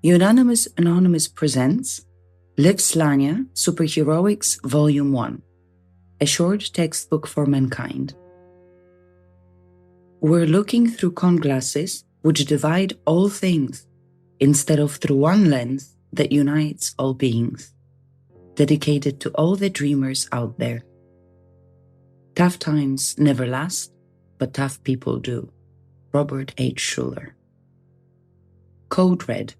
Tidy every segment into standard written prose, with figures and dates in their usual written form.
Unanimous Anonymous presents Liv Slania, Superheroics Volume 1, a short textbook for mankind. We're looking through conglasses which divide all things, instead of through one lens that unites all beings, dedicated to all the dreamers out there. Tough times never last, but tough people do. Robert H. Schuller. Code Red.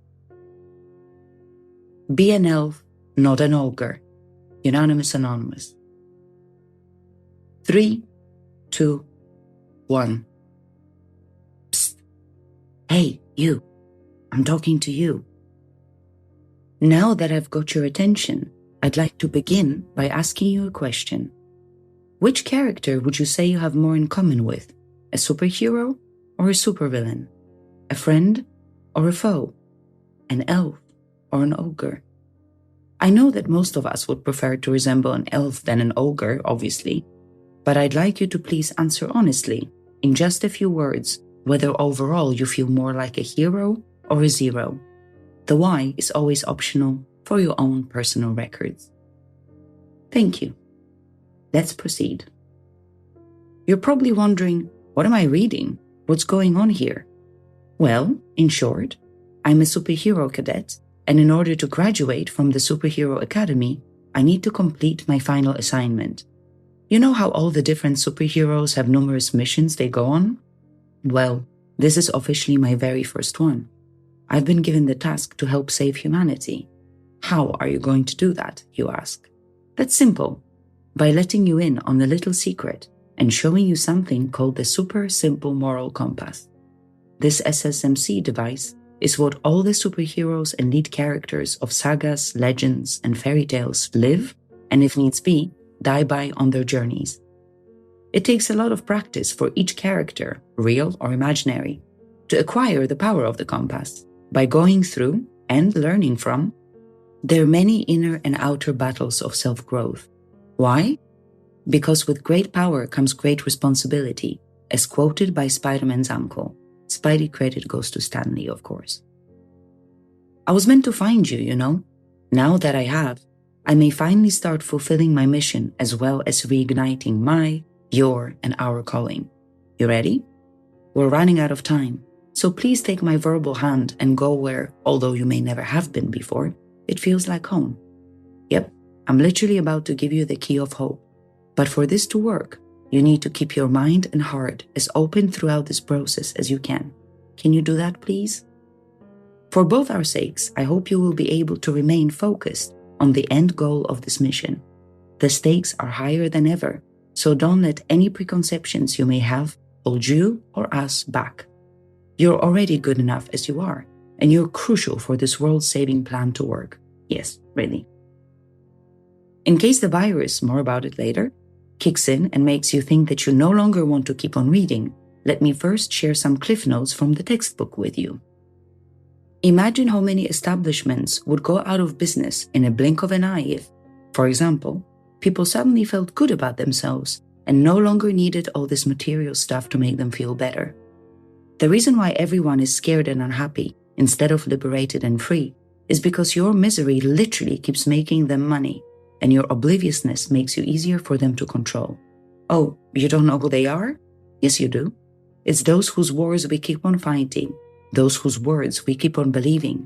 Be an elf, not an ogre. Unanimous Anonymous. 3, 2, 1. Psst. Hey, you. I'm talking to you. Now that I've got your attention, I'd like to begin by asking you a question. Which character would you say you have more in common with? A superhero or a supervillain? A friend or a foe? An elf or an ogre? I know that most of us would prefer to resemble an elf than an ogre, obviously, but I'd like you to please answer honestly, in just a few words, whether overall you feel more like a hero or a zero. The why is always optional for your own personal records. Thank you. Let's proceed. You're probably wondering, what am I reading? What's going on here? Well, in short, I'm a superhero cadet, and in order to graduate from the Superhero Academy, I need to complete my final assignment. You know how all the different superheroes have numerous missions they go on? Well, this is officially my very first one. I've been given the task to help save humanity. How are you going to do that, you ask? That's simple. By letting you in on a little secret and showing you something called the Super Simple Moral Compass. This SSMC device is what all the superheroes and lead characters of sagas, legends, and fairy tales live, and if needs be, die by on their journeys. It takes a lot of practice for each character, real or imaginary, to acquire the power of the compass by going through and learning from their many inner and outer battles of self-growth. Why? Because with great power comes great responsibility, as quoted by Spider-Man's uncle. Spidey credit goes to Stanley, of course. I was meant to find you, you know. Now that I have, I may finally start fulfilling my mission as well as reigniting my, your, and our calling. You ready? We're running out of time, so please take my verbal hand and go where, although you may never have been before, it feels like home. Yep, I'm literally about to give you the key of hope. But for this to work, you need to keep your mind and heart as open throughout this process as you can. Can you do that, please? For both our sakes, I hope you will be able to remain focused on the end goal of this mission. The stakes are higher than ever, so don't let any preconceptions you may have hold you or us back. You're already good enough as you are, and you're crucial for this world-saving plan to work. Yes, really. In case the virus, more about it later, kicks in and makes you think that you no longer want to keep on reading, let me first share some cliff notes from the textbook with you. Imagine how many establishments would go out of business in a blink of an eye if, for example, people suddenly felt good about themselves and no longer needed all this material stuff to make them feel better. The reason why everyone is scared and unhappy instead of liberated and free is because your misery literally keeps making them money, and your obliviousness makes you easier for them to control. Oh, you don't know who they are? Yes, you do. It's those whose wars we keep on fighting, those whose words we keep on believing,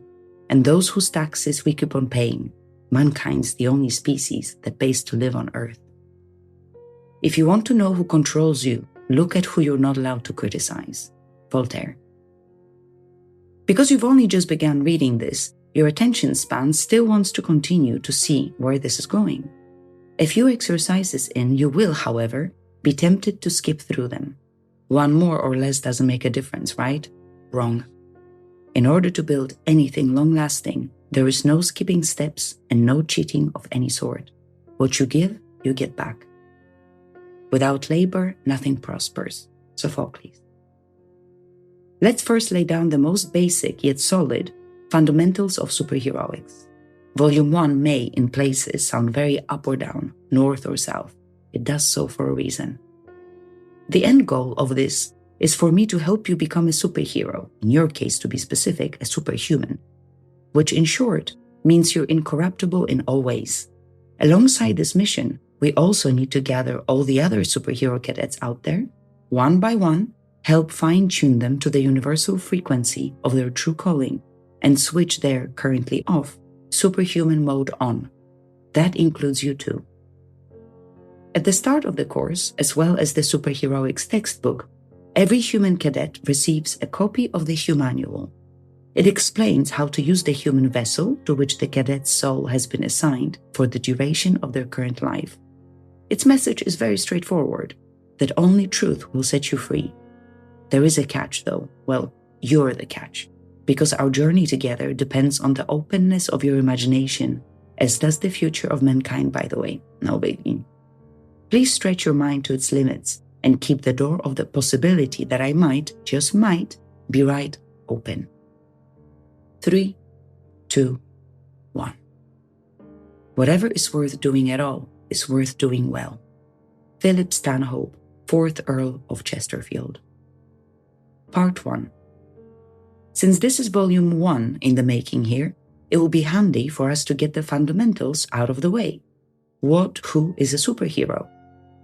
and those whose taxes we keep on paying. Mankind's the only species that pays to live on Earth. If you want to know who controls you, look at who you're not allowed to criticize. Voltaire. Because you've only just begun reading this, your attention span still wants to continue to see where this is going. A few exercises in, you will, however, be tempted to skip through them. One more or less doesn't make a difference, right? Wrong. In order to build anything long-lasting, there is no skipping steps and no cheating of any sort. What you give, you get back. Without labor, nothing prospers. Sophocles. Let's first lay down the most basic yet solid fundamentals of superheroics. Volume 1 may, in places, sound very up or down, north or south. It does so for a reason. The end goal of this is for me to help you become a superhero, in your case, to be specific, a superhuman. which in short means you're incorruptible in all ways. Alongside this mission, we also need to gather all the other superhero cadets out there, one by one, help fine-tune them to the universal frequency of their true calling, and switch their currently off superhuman mode on. That includes you too. At the start of the course, as well as the Superheroics textbook, every human cadet receives a copy of the Humanual. It explains how to use the human vessel to which the cadet's soul has been assigned for the duration of their current life. Its message is very straightforward, that only truth will set you free. There is a catch though. Well, you're the catch, because our journey together depends on the openness of your imagination, as does the future of mankind, by the way. No biggie. Please stretch your mind to its limits and keep the door of the possibility that I might, just might, be right open. 3, 2, 1. Whatever is worth doing at all is worth doing well. Philip Stanhope, 4th Earl of Chesterfield. Part 1. Since this is volume 1 in the making here, it will be handy for us to get the fundamentals out of the way. Who is a superhero?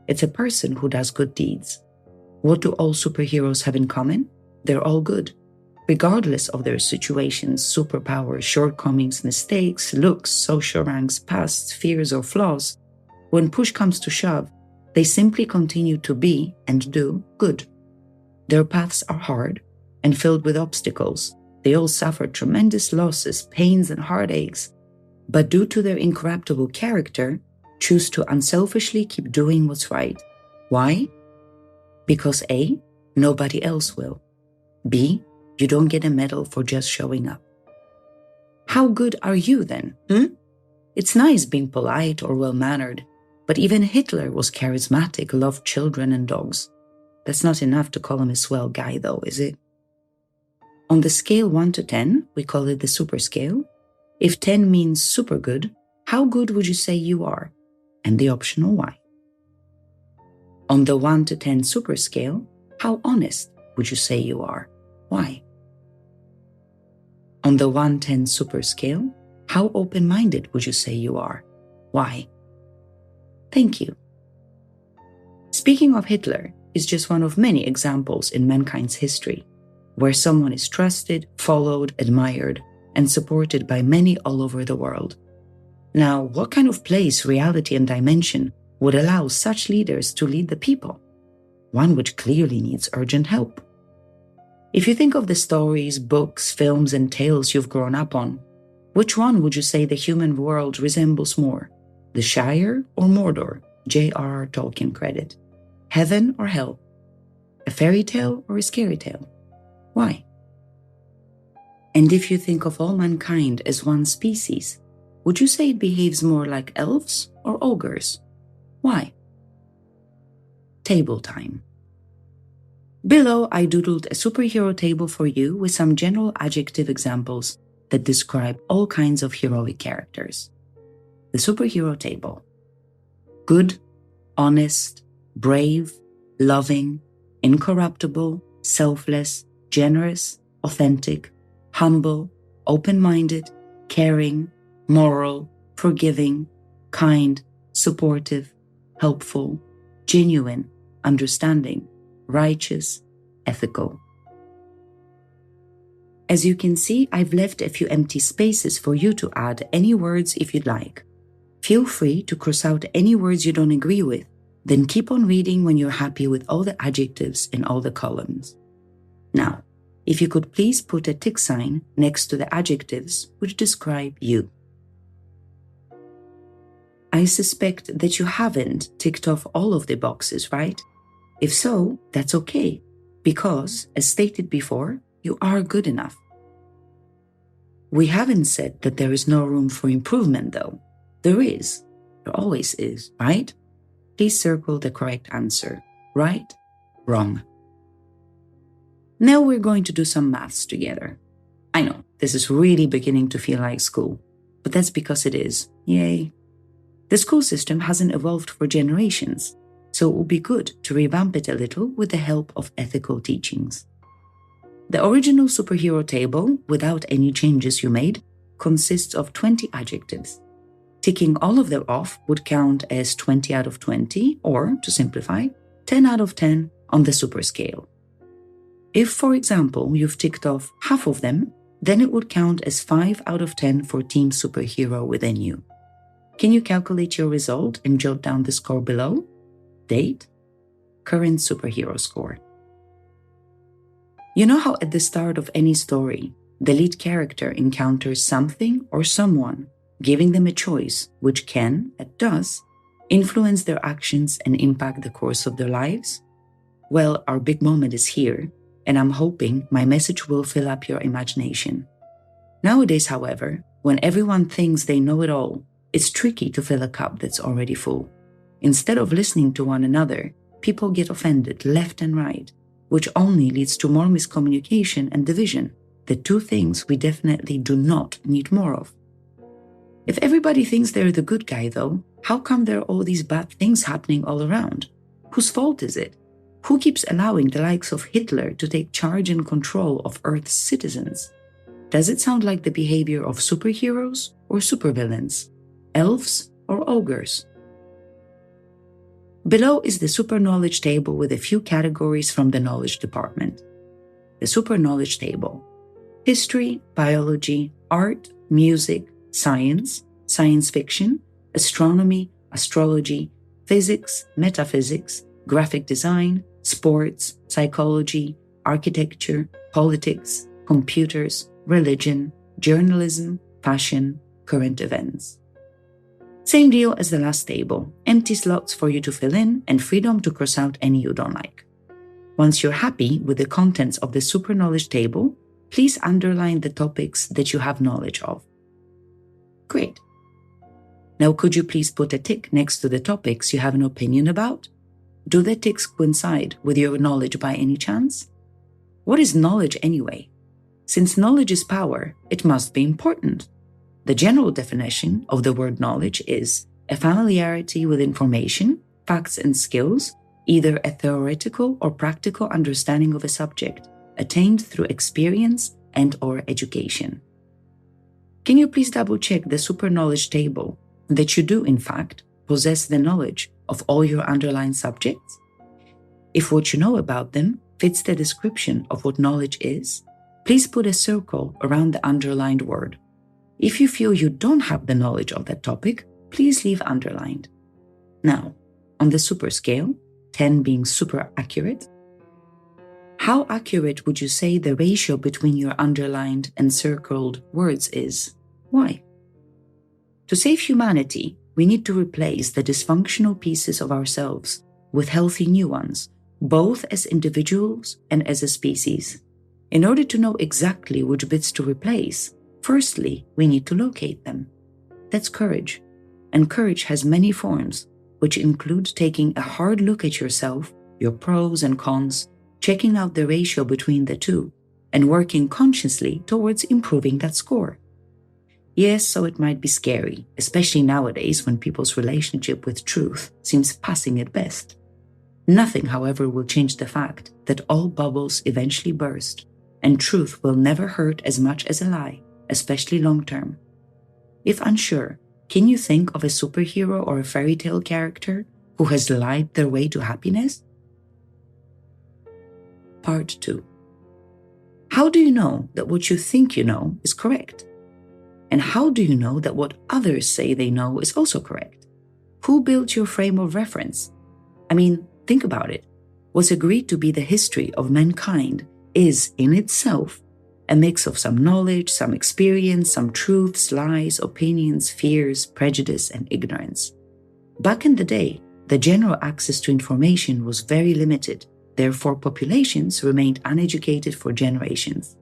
It's a person who does good deeds. What do all superheroes have in common? They're all good. Regardless of their situations, superpowers, shortcomings, mistakes, looks, social ranks, pasts, fears, or flaws, when push comes to shove, they simply continue to be and do good. Their paths are hard and filled with obstacles. They all suffer tremendous losses, pains, and heartaches, but due to their incorruptible character, choose to unselfishly keep doing what's right. Why? Because A, nobody else will. B, you don't get a medal for just showing up. How good are you then? It's nice being polite or well-mannered, but even Hitler was charismatic, loved children and dogs. That's not enough to call him a swell guy though, is it? On the scale 1 to 10, we call it the super scale. If 10 means super good, how good would you say you are? And the optional why. On the 1 to 10 super scale, how honest would you say you are? Why? On the 1-10 super scale, how open-minded would you say you are? Why? Thank you. Speaking of Hitler is just one of many examples in mankind's history, where someone is trusted, followed, admired, and supported by many all over the world. Now, what kind of place, reality, and dimension would allow such leaders to lead the people? One which clearly needs urgent help. If you think of the stories, books, films, and tales you've grown up on, which one would you say the human world resembles more? The Shire or Mordor? J.R.R. Tolkien credit. Heaven or hell? A fairy tale or a scary tale? Why? And if you think of all mankind as one species, would you say it behaves more like elves or ogres? Why? Table time. Below, I doodled a superhero table for you with some general adjective examples that describe all kinds of heroic characters. The superhero table. Good, honest, brave, loving, incorruptible, selfless, generous, authentic, humble, open-minded, caring, moral, forgiving, kind, supportive, helpful, genuine, understanding, righteous, ethical. As you can see, I've left a few empty spaces for you to add any words if you'd like. Feel free to cross out any words you don't agree with, then keep on reading when you're happy with all the adjectives in all the columns. Now, if you could please put a tick sign next to the adjectives which describe you. I suspect that you haven't ticked off all of the boxes, right? If so, that's okay, because, as stated before, you are good enough. We haven't said that there is no room for improvement, though. There is. There always is, right? Please circle the correct answer. Right? Wrong. Now we're going to do some maths together. I know, this is really beginning to feel like school, but that's because it is. Yay. The school system hasn't evolved for generations, so it would be good to revamp it a little with the help of ethical teachings. The original superhero table, without any changes you made, consists of 20 adjectives. Ticking all of them off would count as 20 out of 20, or, to simplify, 10 out of 10 on the super scale. If, for example, you've ticked off half of them, then it would count as 5 out of 10 for Team Superhero within you. Can you calculate your result and jot down the score below? Date, current superhero score. You know how at the start of any story, the lead character encounters something or someone, giving them a choice which can, and does, influence their actions and impact the course of their lives? Well, our big moment is here, and I'm hoping my message will fill up your imagination. Nowadays, however, when everyone thinks they know it all, it's tricky to fill a cup that's already full. Instead of listening to one another, people get offended left and right, which only leads to more miscommunication and division, the two things we definitely do not need more of. If everybody thinks they're the good guy, though, how come there are all these bad things happening all around? Whose fault is it? Who keeps allowing the likes of Hitler to take charge and control of Earth's citizens? Does it sound like the behavior of superheroes or supervillains? Elves or ogres? Below is the super knowledge table with a few categories from the knowledge department. The super knowledge table: history, biology, art, music, science, science fiction, astronomy, astrology, physics, metaphysics, graphic design, sports, psychology, architecture, politics, computers, religion, journalism, fashion, current events. Same deal as the last table, empty slots for you to fill in and freedom to cross out any you don't like. Once you're happy with the contents of the super knowledge table, please underline the topics that you have knowledge of. Great. Now could you please put a tick next to the topics you have an opinion about? Do the ticks coincide with your knowledge by any chance? What is knowledge anyway? Since knowledge is power, it must be important. The general definition of the word knowledge is a familiarity with information, facts and skills, either a theoretical or practical understanding of a subject, attained through experience and/or education. Can you please double-check the super knowledge table that you do, in fact, possess the knowledge of all your underlying subjects? If what you know about them fits the description of what knowledge is, please put a circle around the underlined word. If you feel you don't have the knowledge of that topic, please leave underlined. Now, on the super scale, 10 being super accurate, how accurate would you say the ratio between your underlined and circled words is? Why? To save humanity, we need to replace the dysfunctional pieces of ourselves with healthy new ones, both as individuals and as a species. In order to know exactly which bits to replace, firstly, we need to locate them. That's courage. And courage has many forms, which include taking a hard look at yourself, your pros and cons, checking out the ratio between the two, and working consciously towards improving that score. Yes, so it might be scary, especially nowadays when people's relationship with truth seems passing at best. Nothing, however, will change the fact that all bubbles eventually burst, and truth will never hurt as much as a lie, especially long-term. If unsure, can you think of a superhero or a fairy tale character who has lied their way to happiness? Part 2. How do you know that what you think you know is correct? And how do you know that what others say they know is also correct? Who built your frame of reference? I mean, think about it. What's agreed to be the history of mankind is, in itself, a mix of some knowledge, some experience, some truths, lies, opinions, fears, prejudice, and ignorance. Back in the day, the general access to information was very limited. Therefore, populations remained uneducated for generations.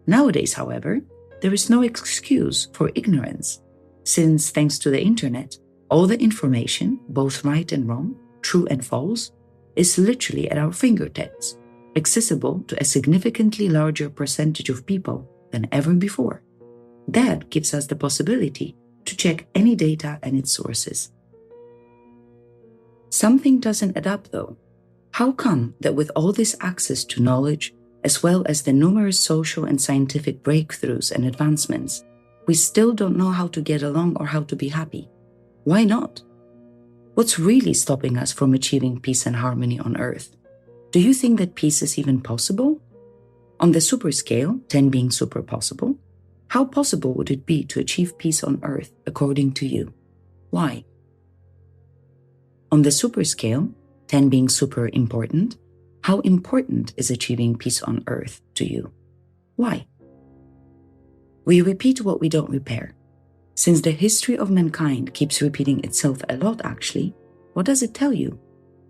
Nowadays, however, there is no excuse for ignorance, since, thanks to the internet, all the information, both right and wrong, true and false, is literally at our fingertips, accessible to a significantly larger percentage of people than ever before. That gives us the possibility to check any data and its sources. Something doesn't add up, though. How come that with all this access to knowledge, as well as the numerous social and scientific breakthroughs and advancements, we still don't know how to get along or how to be happy. Why not? What's really stopping us from achieving peace and harmony on Earth? Do you think that peace is even possible? On the super scale, 10 being super possible, how possible would it be to achieve peace on Earth according to you? Why? On the super scale, 10 being super important, how important is achieving peace on Earth to you? Why? We repeat what we don't repair. Since the history of mankind keeps repeating itself a lot actually, what does it tell you?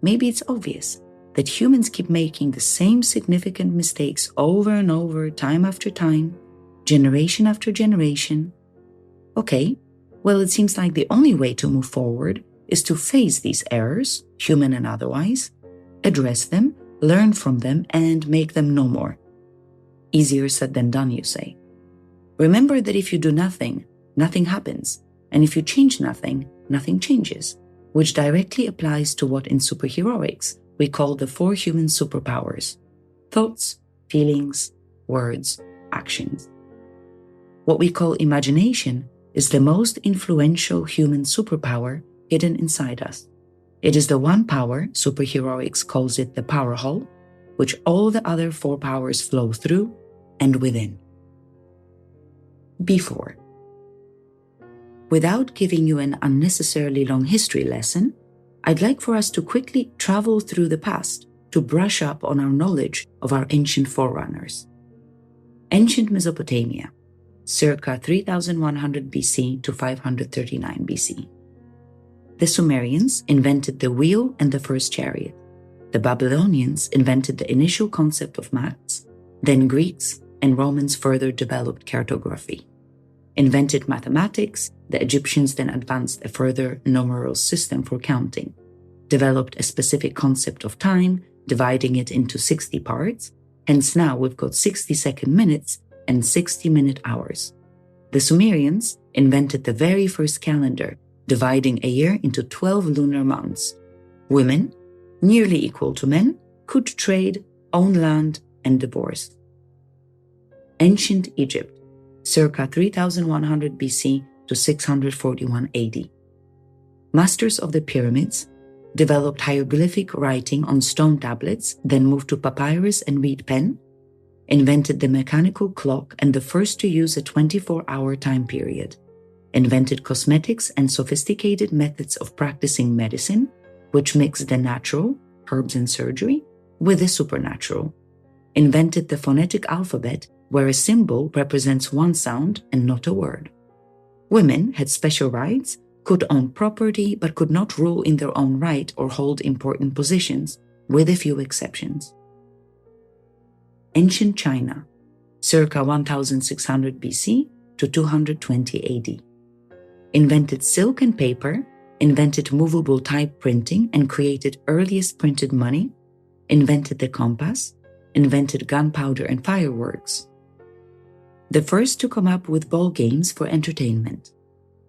Maybe it's obvious that humans keep making the same significant mistakes over and over, time after time, generation after generation. Okay, well, it seems like the only way to move forward is to face these errors, human and otherwise, address them, learn from them, and make them no more. Easier said than done, you say. Remember that if you do nothing, nothing happens, and if you change nothing, nothing changes, which directly applies to what in Superheroics we call the 4 human superpowers: thoughts, feelings, words, actions. What we call imagination is the most influential human superpower hidden inside us. It is the one power, Superheroics calls it the power hole, which all the other 4 powers flow through and within. Before. Without giving you an unnecessarily long history lesson, I'd like for us to quickly travel through the past to brush up on our knowledge of our ancient forerunners. Ancient Mesopotamia, circa 3100 BC to 539 BC. The Sumerians invented the wheel and the first chariot. The Babylonians invented the initial concept of maps. Then Greeks and Romans further developed cartography. Invented mathematics, the Egyptians then advanced a further numeral system for counting, developed a specific concept of time, dividing it into 60 parts, hence now we've got 60-second minutes and 60-minute hours. The Sumerians invented the very first calendar, dividing a year into 12 lunar months. Women, nearly equal to men, could trade, own land, and divorce. Ancient Egypt, circa 3100 BC to 641 AD. Masters of the pyramids developed hieroglyphic writing on stone tablets, then moved to papyrus and reed pen, invented the mechanical clock and the first to use a 24-hour time period, invented cosmetics and sophisticated methods of practicing medicine, which mixed the natural, herbs and surgery, with the supernatural, invented the phonetic alphabet, where a symbol represents one sound and not a word. Women had special rights, could own property, but could not rule in their own right or hold important positions, with a few exceptions. Ancient China, circa 1600 BC to 220 AD. Invented silk and paper, invented movable type printing and created earliest printed money, invented the compass, invented gunpowder and fireworks. The first to come up with ball games for entertainment.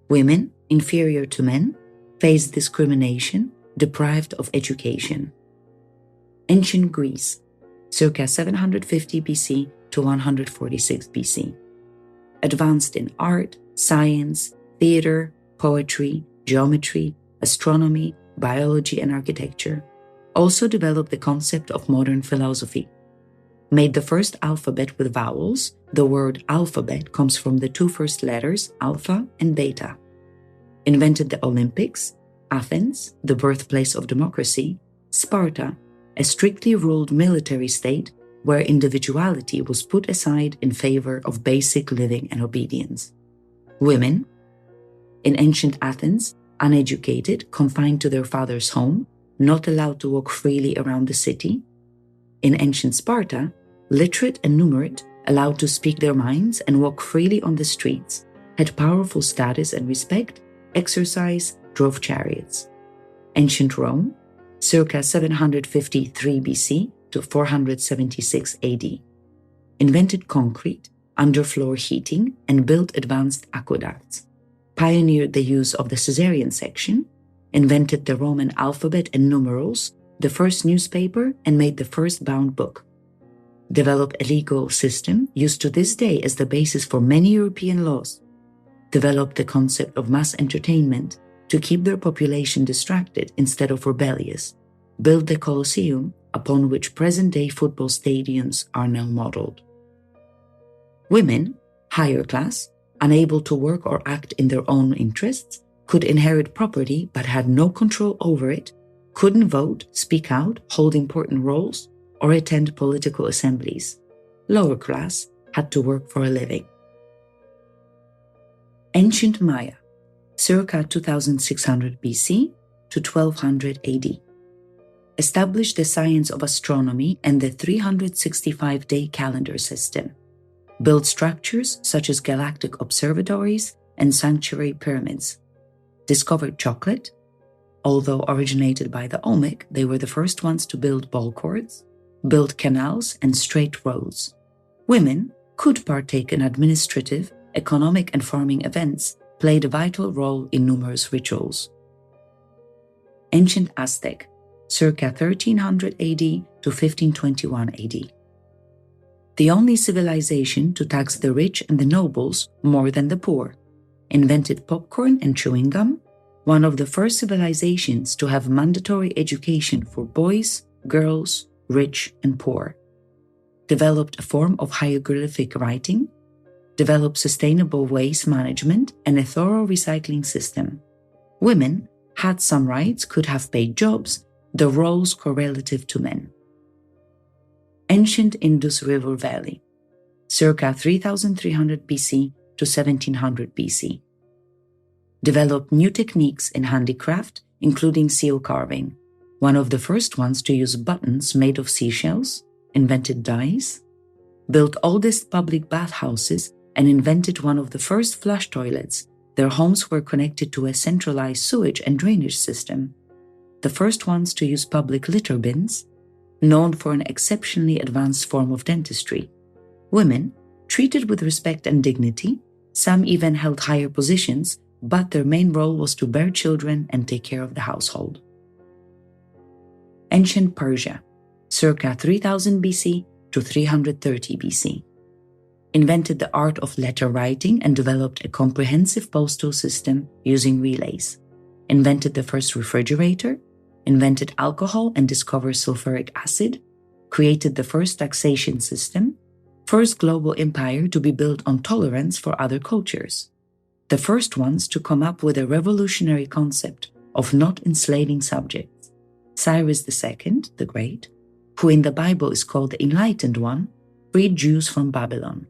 Women, inferior to men, faced discrimination, deprived of education. Ancient Greece, circa 750 BC to 146 BC. Advanced in art, science, theater, poetry, geometry, astronomy, biology, and architecture. Also developed the concept of modern philosophy. Made the first alphabet with vowels. The word alphabet comes from the 2 first letters, alpha and beta. Invented the Olympics, Athens, the birthplace of democracy, Sparta, a strictly ruled military state where individuality was put aside in favor of basic living and obedience. Women, in ancient Athens, uneducated, confined to their father's home, not allowed to walk freely around the city. In ancient Sparta, literate and numerate, allowed to speak their minds and walk freely on the streets, had powerful status and respect, exercise, drove chariots. Ancient Rome, circa 753 BC to 476 AD. Invented concrete, underfloor heating, and built advanced aqueducts. Pioneered the use of the Caesarean section, invented the Roman alphabet and numerals, the first newspaper, and made the first bound book. Developed a legal system used to this day as the basis for many European laws. developed the concept of mass entertainment to keep their population distracted instead of rebellious, built the Colosseum, upon which present-day football stadiums are now modeled. Women, higher class, unable to work or act in their own interests, could inherit property but had no control over it, couldn't vote, speak out, hold important roles, or attend political assemblies. Lower class had to work for a living. Ancient Maya, circa 2600 BC to 1200 AD, established the science of astronomy and the 365-day calendar system, built structures such as galactic observatories and sanctuary pyramids, discovered chocolate. Although originated by the Olmec, they were the first ones to build ball courts, built canals and straight roads. Women could partake in administrative, economic and farming events, played a vital role in numerous rituals. Ancient Aztec, circa 1300 AD to 1521 AD. The only civilization to tax the rich and the nobles more than the poor, invented popcorn and chewing gum, one of the first civilizations to have mandatory education for boys, girls, rich and poor, developed a form of hieroglyphic writing, developed sustainable waste management and a thorough recycling system. Women had some rights, could have paid jobs, the roles correlative to men. Ancient Indus River Valley, circa 3300 BC to 1700 BC. Developed new techniques in handicraft, including seal carving, one of the first ones to use buttons made of seashells, invented dyes, built oldest public bathhouses and invented one of the first flush toilets. Their homes were connected to a centralized sewage and drainage system, the first ones to use public litter bins, known for an exceptionally advanced form of dentistry. Women, treated with respect and dignity, some even held higher positions, but their main role was to bear children and take care of the household. Ancient Persia, circa 3000 BC to 330 BC. Invented the art of letter writing and developed a comprehensive postal system using relays. Invented the first refrigerator, invented alcohol and discovered sulfuric acid, created the first taxation system, first global empire to be built on tolerance for other cultures, the first ones to come up with a revolutionary concept of not enslaving subjects. Cyrus II, the Great, who in the Bible is called the Enlightened One, freed Jews from Babylon.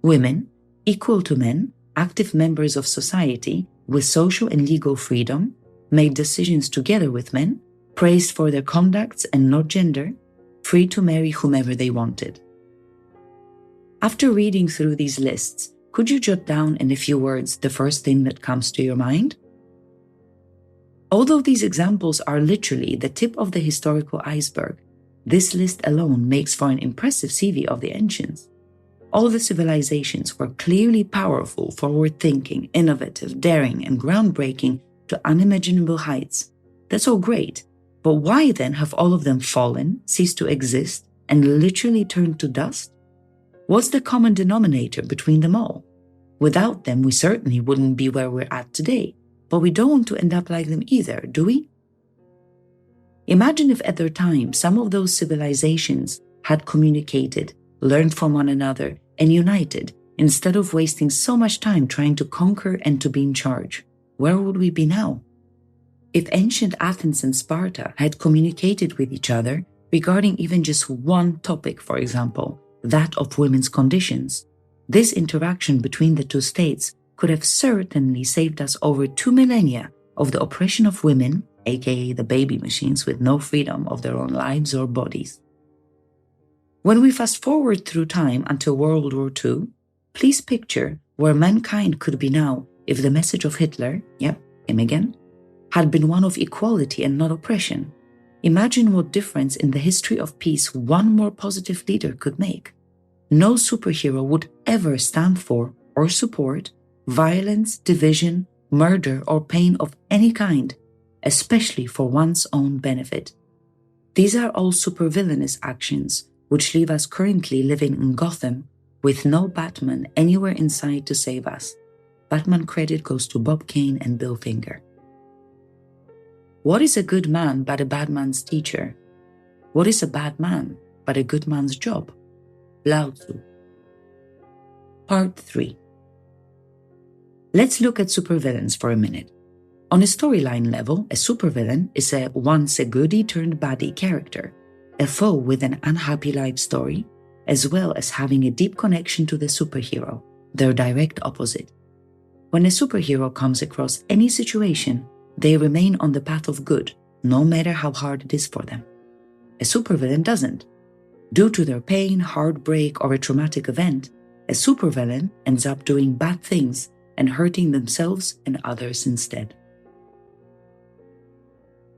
Women, equal to men, active members of society with social and legal freedom, made decisions together with men, praised for their conducts and not gender, free to marry whomever they wanted. After reading through these lists, could you jot down in a few words the first thing that comes to your mind? Although these examples are literally the tip of the historical iceberg, this list alone makes for an impressive CV of the ancients. All the civilizations were clearly powerful, forward-thinking, innovative, daring, and groundbreaking to unimaginable heights. That's all great, but why then have all of them fallen, ceased to exist, and literally turned to dust? What's the common denominator between them all? Without them, we certainly wouldn't be where we're at today, but we don't want to end up like them either, do we? Imagine if at their time some of those civilizations had communicated, learned from one another, and united, instead of wasting so much time trying to conquer and to be in charge. Where would we be now? If ancient Athens and Sparta had communicated with each other regarding even just one topic, for example, that of women's conditions, this interaction between the two states could have certainly saved us over 2 millennia of the oppression of women, aka the baby machines with no freedom of their own lives or bodies. When we fast forward through time until World War II, please picture where mankind could be now if the message of Hitler, yep, him again, had been one of equality and not oppression. Imagine what difference in the history of peace one more positive leader could make. No superhero would ever stand for or support violence, division, murder, or pain of any kind, especially for one's own benefit. These are all supervillainous actions which leave us currently living in Gotham with no Batman anywhere in sight to save us. Batman credit goes to Bob Kane and Bill Finger. What is a good man but a bad man's teacher? What is a bad man but a good man's job? Lao Tzu. Part 3. Let's look at supervillains for a minute. On a storyline level, a supervillain is a once a goodie turned baddie character, a foe with an unhappy life story, as well as having a deep connection to the superhero, their direct opposite. When a superhero comes across any situation, they remain on the path of good, no matter how hard it is for them. A supervillain doesn't. Due to their pain, heartbreak, or a traumatic event, a supervillain ends up doing bad things and hurting themselves and others instead.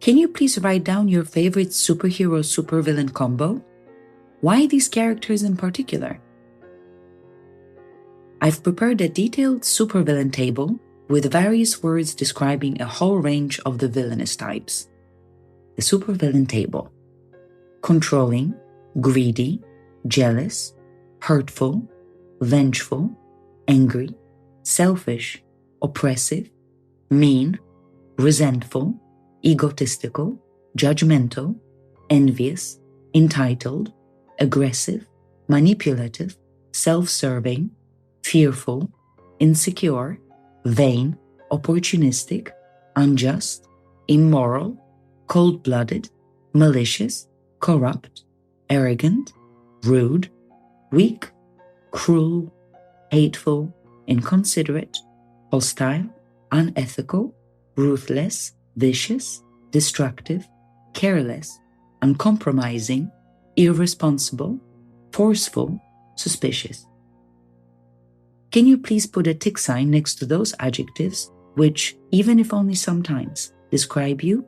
Can you please write down your favorite superhero-supervillain combo? Why these characters in particular? I've prepared a detailed supervillain table with various words describing a whole range of the villainous types. The supervillain table: controlling, greedy, jealous, hurtful, vengeful, angry, selfish, oppressive, mean, resentful, egotistical, judgmental, envious, entitled, aggressive, manipulative, self-serving, fearful, insecure, vain, opportunistic, unjust, immoral, cold-blooded, malicious, corrupt, arrogant, rude, weak, cruel, hateful, inconsiderate, hostile, unethical, ruthless, vicious, destructive, careless, uncompromising, irresponsible, forceful, suspicious. Can you please put a tick sign next to those adjectives which, even if only sometimes, describe you?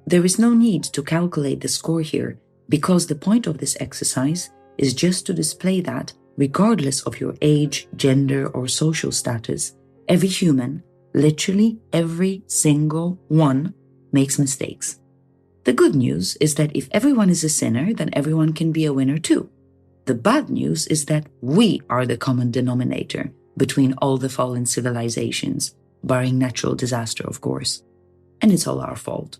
There is no need to calculate the score here because the point of this exercise is just to display that, regardless of your age, gender, or social status, every human, literally every single one, makes mistakes. The good news is that if everyone is a sinner, then everyone can be a winner too. The bad news is that we are the common denominator between all the fallen civilizations, barring natural disaster, of course. And it's all our fault.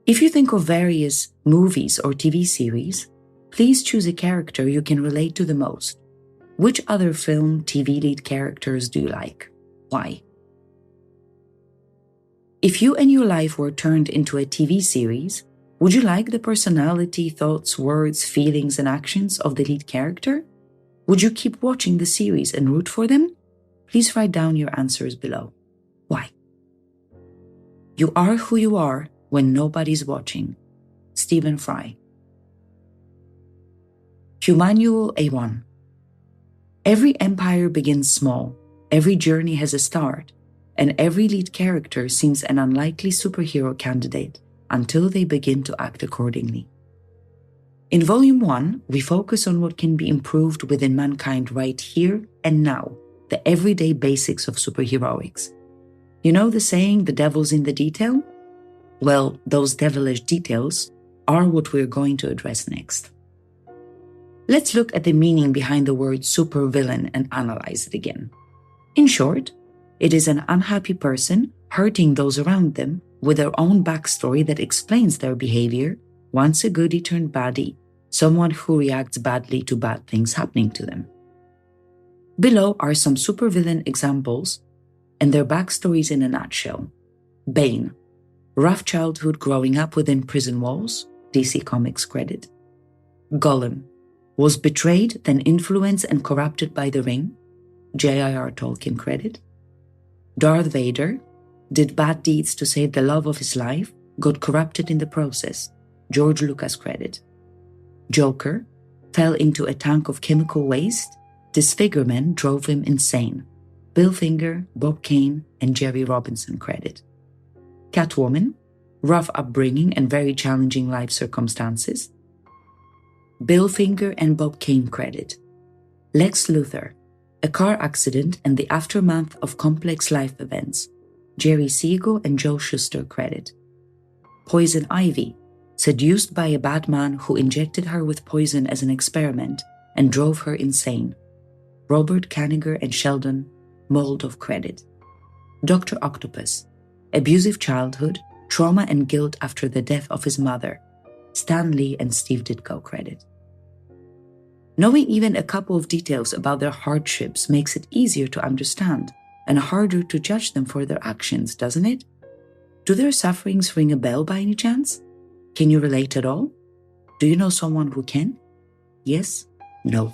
If you think of various movies or TV series, please choose a character you can relate to the most. Which other film, TV lead characters do you like? Why? If you and your life were turned into a TV series, would you like the personality, thoughts, words, feelings, and actions of the lead character? Would you keep watching the series and root for them? Please write down your answers below. Why? You are who you are when nobody's watching. Stephen Fry. Humanuel A1. Every empire begins small, every journey has a start, and every lead character seems an unlikely superhero candidate until they begin to act accordingly. In Volume 1, we focus on what can be improved within mankind right here and now, the everyday basics of superheroics. You know the saying, the devil's in the detail? Well, those devilish details are what we're going to address next. Let's look at the meaning behind the word supervillain and analyze it again. In short, it is an unhappy person hurting those around them with their own backstory that explains their behavior, once a goodie turned baddie, someone who reacts badly to bad things happening to them. Below are some supervillain examples and their backstories in a nutshell. Bane, rough childhood growing up within prison walls, DC Comics credit. Gollum, was betrayed, then influenced and corrupted by the ring, J.R.R. Tolkien credit. Darth Vader, did bad deeds to save the love of his life, got corrupted in the process, George Lucas credit. Joker, fell into a tank of chemical waste, disfigurement drove him insane, Bill Finger, Bob Kane, and Jerry Robinson credit. Catwoman, rough upbringing and very challenging life circumstances, Bill Finger and Bob Kane credit. Lex Luthor, a car accident and the aftermath of complex life events, Jerry Siegel and Joe Shuster credit. Poison Ivy, seduced by a bad man who injected her with poison as an experiment and drove her insane, Robert Kanigher and Sheldon Mould of credit. Dr. Octopus, abusive childhood, trauma and guilt after the death of his mother, Stan Lee and Steve Ditko credit. Knowing even a couple of details about their hardships makes it easier to understand and harder to judge them for their actions, doesn't it? Do their sufferings ring a bell by any chance? Can you relate at all? Do you know someone who can? Yes? No?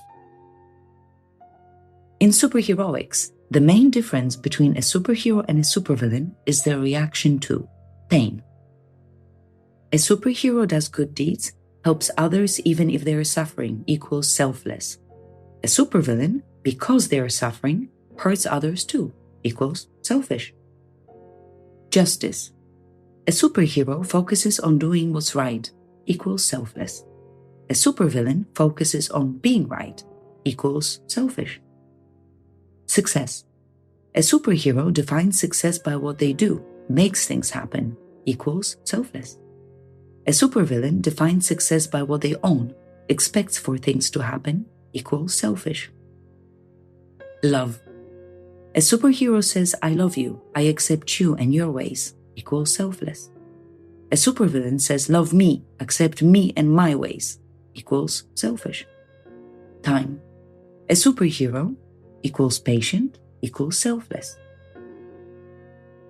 In Superheroics, the main difference between a superhero and a supervillain is their reaction to pain. A superhero does good deeds, helps others even if they are suffering, equals selfless. A supervillain, because they are suffering, hurts others too, equals selfish. Justice. A superhero focuses on doing what's right, equals selfless. A supervillain focuses on being right, equals selfish. Success. A superhero defines success by what they do, makes things happen, equals selfless. A supervillain defines success by what they own, expects for things to happen, equals selfish. Love. A superhero says, I love you, I accept you and your ways, equals selfless. A supervillain says, love me, accept me and my ways, equals selfish. Time. A superhero equals patient, equals selfless.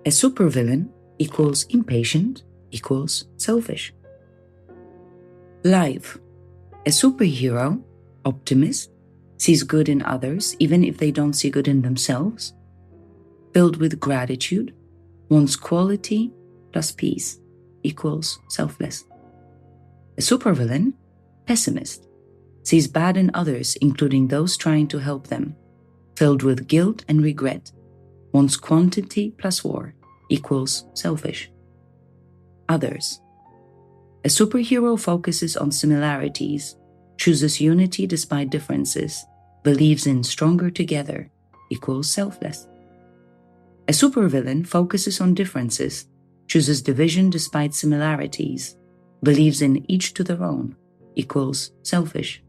A supervillain equals impatient, equals selfish. Life. A superhero, optimist, sees good in others even if they don't see good in themselves. Filled with gratitude, wants quality plus peace, equals selfless. A supervillain, pessimist, sees bad in others including those trying to help them. Filled with guilt and regret, wants quantity plus war, equals selfish. Others. A superhero focuses on similarities, chooses unity despite differences, believes in stronger together, equals selfless. A supervillain focuses on differences, chooses division despite similarities, believes in each to their own, equals selfish.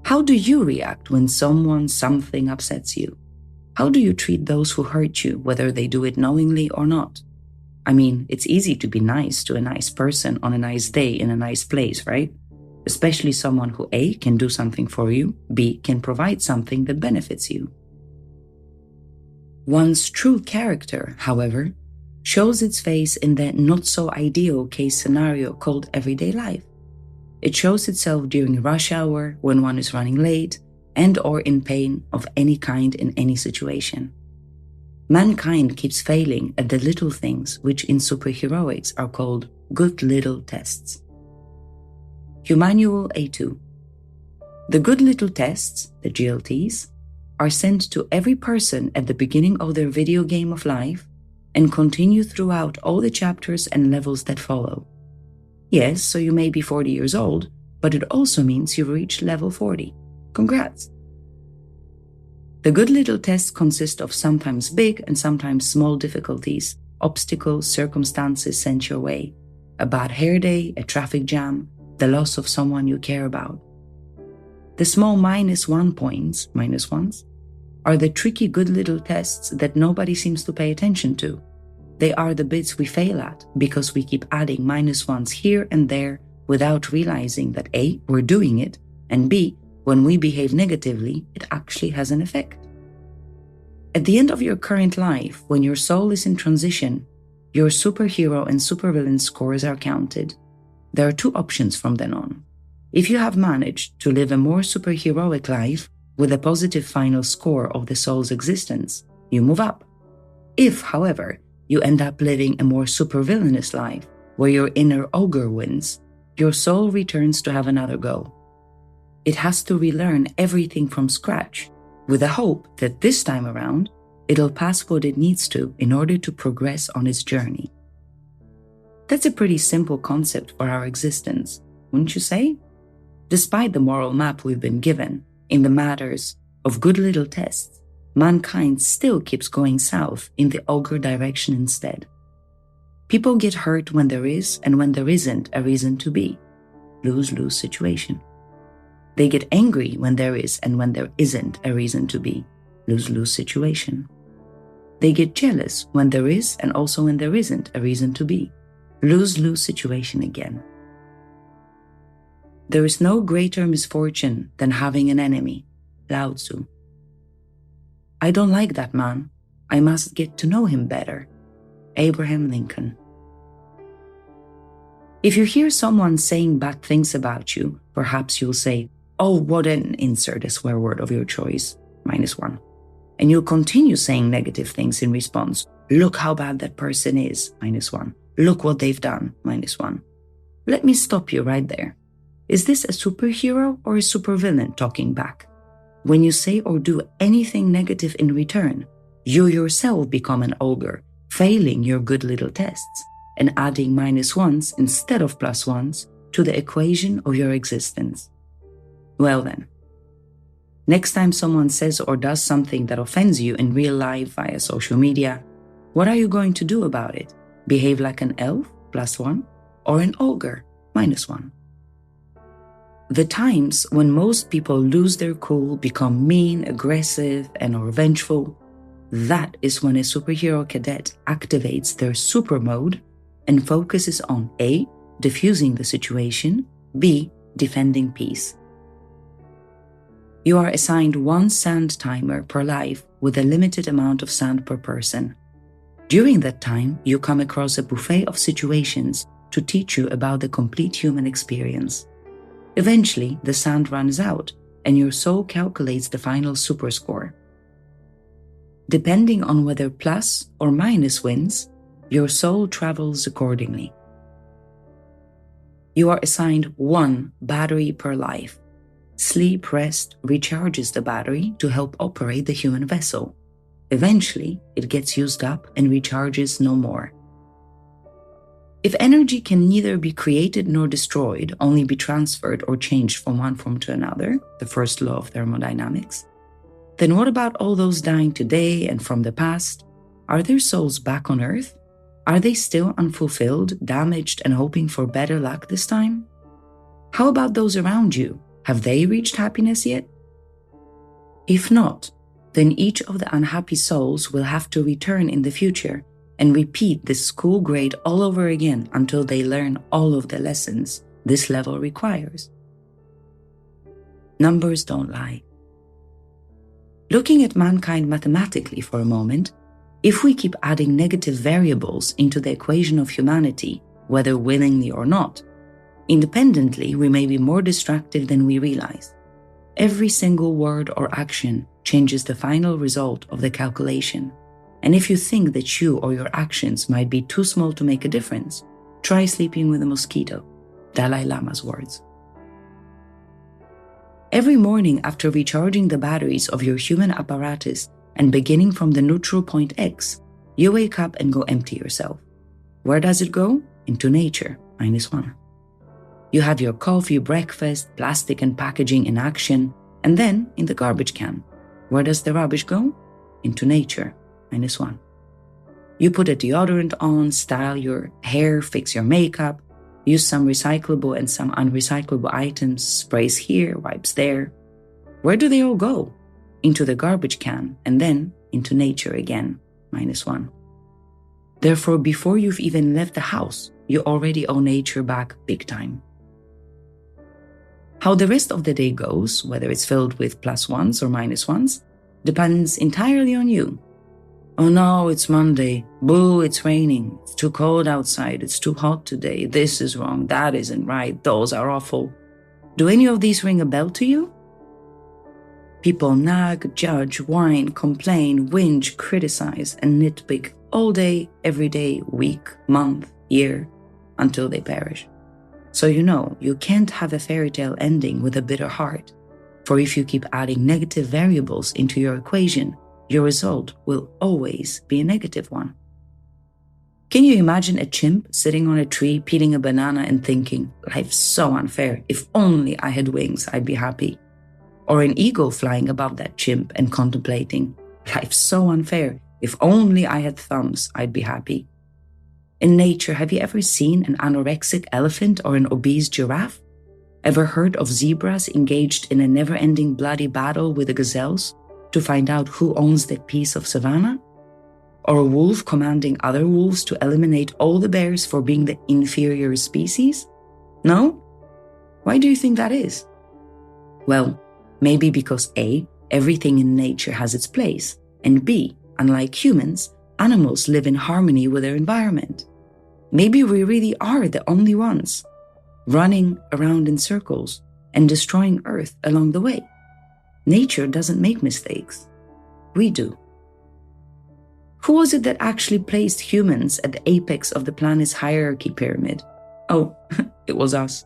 How do you react when something upsets you? How do you treat those who hurt you, whether they do it knowingly or not? I mean, it's easy to be nice to a nice person on a nice day in a nice place, right? Especially someone who A, can do something for you, B, can provide something that benefits you. One's true character, however, shows its face in that not-so-ideal case scenario called everyday life. It shows itself during rush hour, when one is running late, and or in pain of any kind in any situation. Mankind keeps failing at the little things which in Superheroics are called good little tests. Humanual A2. The good little tests, the GLTs, are sent to every person at the beginning of their video game of life and continue throughout all the chapters and levels that follow. Yes, so you may be 40 years old, but it also means you've reached level 40. Congrats! The good little tests consist of sometimes big and sometimes small difficulties, obstacles, circumstances sent your way. A bad hair day, a traffic jam, the loss of someone you care about. The small -1 points, -1s, are the tricky good little tests that nobody seems to pay attention to. They are the bits we fail at because we keep adding -1s here and there without realizing that A, we're doing it, and B, when we behave negatively, it actually has an effect. At the end of your current life, when your soul is in transition, your superhero and supervillain scores are counted. There are two options from then on. If you have managed to live a more superheroic life with a positive final score of the soul's existence, you move up. If, however, you end up living a more supervillainous life, where your inner ogre wins, your soul returns to have another go. It has to relearn everything from scratch, with the hope that this time around, it'll pass what it needs to in order to progress on its journey. That's a pretty simple concept for our existence, wouldn't you say? Despite the moral map we've been given, in the matters of good little tests, mankind still keeps going south in the ogre direction instead. People get hurt when there is and when there isn't a reason to be. Lose-lose situation. They get angry when there is and when there isn't a reason to be. Lose-lose situation. They get jealous when there is and also when there isn't a reason to be. Lose-lose situation again. There is no greater misfortune than having an enemy. Lao Tzu. I don't like that man. I must get to know him better. Abraham Lincoln. If you hear someone saying bad things about you, perhaps you'll say, "Oh, what an," insert a swear word of your choice, -1. And you'll continue saying negative things in response. "Look how bad that person is," -1. "Look what they've done," -1. Let me stop you right there. Is this a superhero or a supervillain talking back? When you say or do anything negative in return, you yourself become an ogre, failing your good little tests and adding -1s instead of +1s to the equation of your existence. Well then, next time someone says or does something that offends you in real life via social media, what are you going to do about it? Behave like an elf, +1, or an ogre, -1? The times when most people lose their cool, become mean, aggressive, and or vengeful, that is when a superhero cadet activates their super mode and focuses on A, diffusing the situation, B, defending peace. You are assigned 1 sand timer per life with a limited amount of sand per person. During that time, you come across a buffet of situations to teach you about the complete human experience. Eventually, the sand runs out and your soul calculates the final super score. Depending on whether plus or minus wins, your soul travels accordingly. You are assigned 1 battery per life. Sleep, rest recharges the battery to help operate the human vessel. Eventually, it gets used up and recharges no more. If energy can neither be created nor destroyed, only be transferred or changed from one form to another, the first law of thermodynamics, then what about all those dying today and from the past? Are their souls back on Earth? Are they still unfulfilled, damaged, and hoping for better luck this time? How about those around you? Have they reached happiness yet? If not, then each of the unhappy souls will have to return in the future and repeat this school grade all over again until they learn all of the lessons this level requires. Numbers don't lie. Looking at mankind mathematically for a moment, if we keep adding negative variables into the equation of humanity, whether willingly or not, independently we may be more destructive than we realize. Every single word or action changes the final result of the calculation. And if you think that you or your actions might be too small to make a difference, try sleeping with a mosquito. Dalai Lama's words. Every morning after recharging the batteries of your human apparatus and beginning from the neutral point X, you wake up and go empty yourself. Where does it go? Into nature, -1. You have your coffee, breakfast, plastic and packaging in action, and then in the garbage can. Where does the rubbish go? Into nature, -1. You put a deodorant on, style your hair, fix your makeup, use some recyclable and some unrecyclable items, sprays here, wipes there. Where do they all go? Into the garbage can and then into nature again, -1. Therefore, before you've even left the house, you already owe nature back big time. How the rest of the day goes, whether it's filled with +1s or -1s, depends entirely on you. Oh no, it's Monday. Boo, it's raining. It's too cold outside. It's too hot today. This is wrong. That isn't right. Those are awful. Do any of these ring a bell to you? People nag, judge, whine, complain, whinge, criticize, and nitpick all day, every day, week, month, year, until they perish. So you know, you can't have a fairy tale ending with a bitter heart. For if you keep adding negative variables into your equation, your result will always be a negative one. Can you imagine a chimp sitting on a tree, peeling a banana and thinking, life's so unfair, if only I had wings, I'd be happy? Or an eagle flying above that chimp and contemplating, life's so unfair, if only I had thumbs, I'd be happy? In nature, have you ever seen an anorexic elephant or an obese giraffe? Ever heard of zebras engaged in a never-ending bloody battle with the gazelles to find out who owns that piece of savanna? Or a wolf commanding other wolves to eliminate all the bears for being the inferior species? No? Why do you think that is? Well, maybe because A, everything in nature has its place, and B, unlike humans, animals live in harmony with their environment. Maybe we really are the only ones running around in circles and destroying Earth along the way. Nature doesn't make mistakes. We do. Who was it that actually placed humans at the apex of the planet's hierarchy pyramid? Oh, it was us.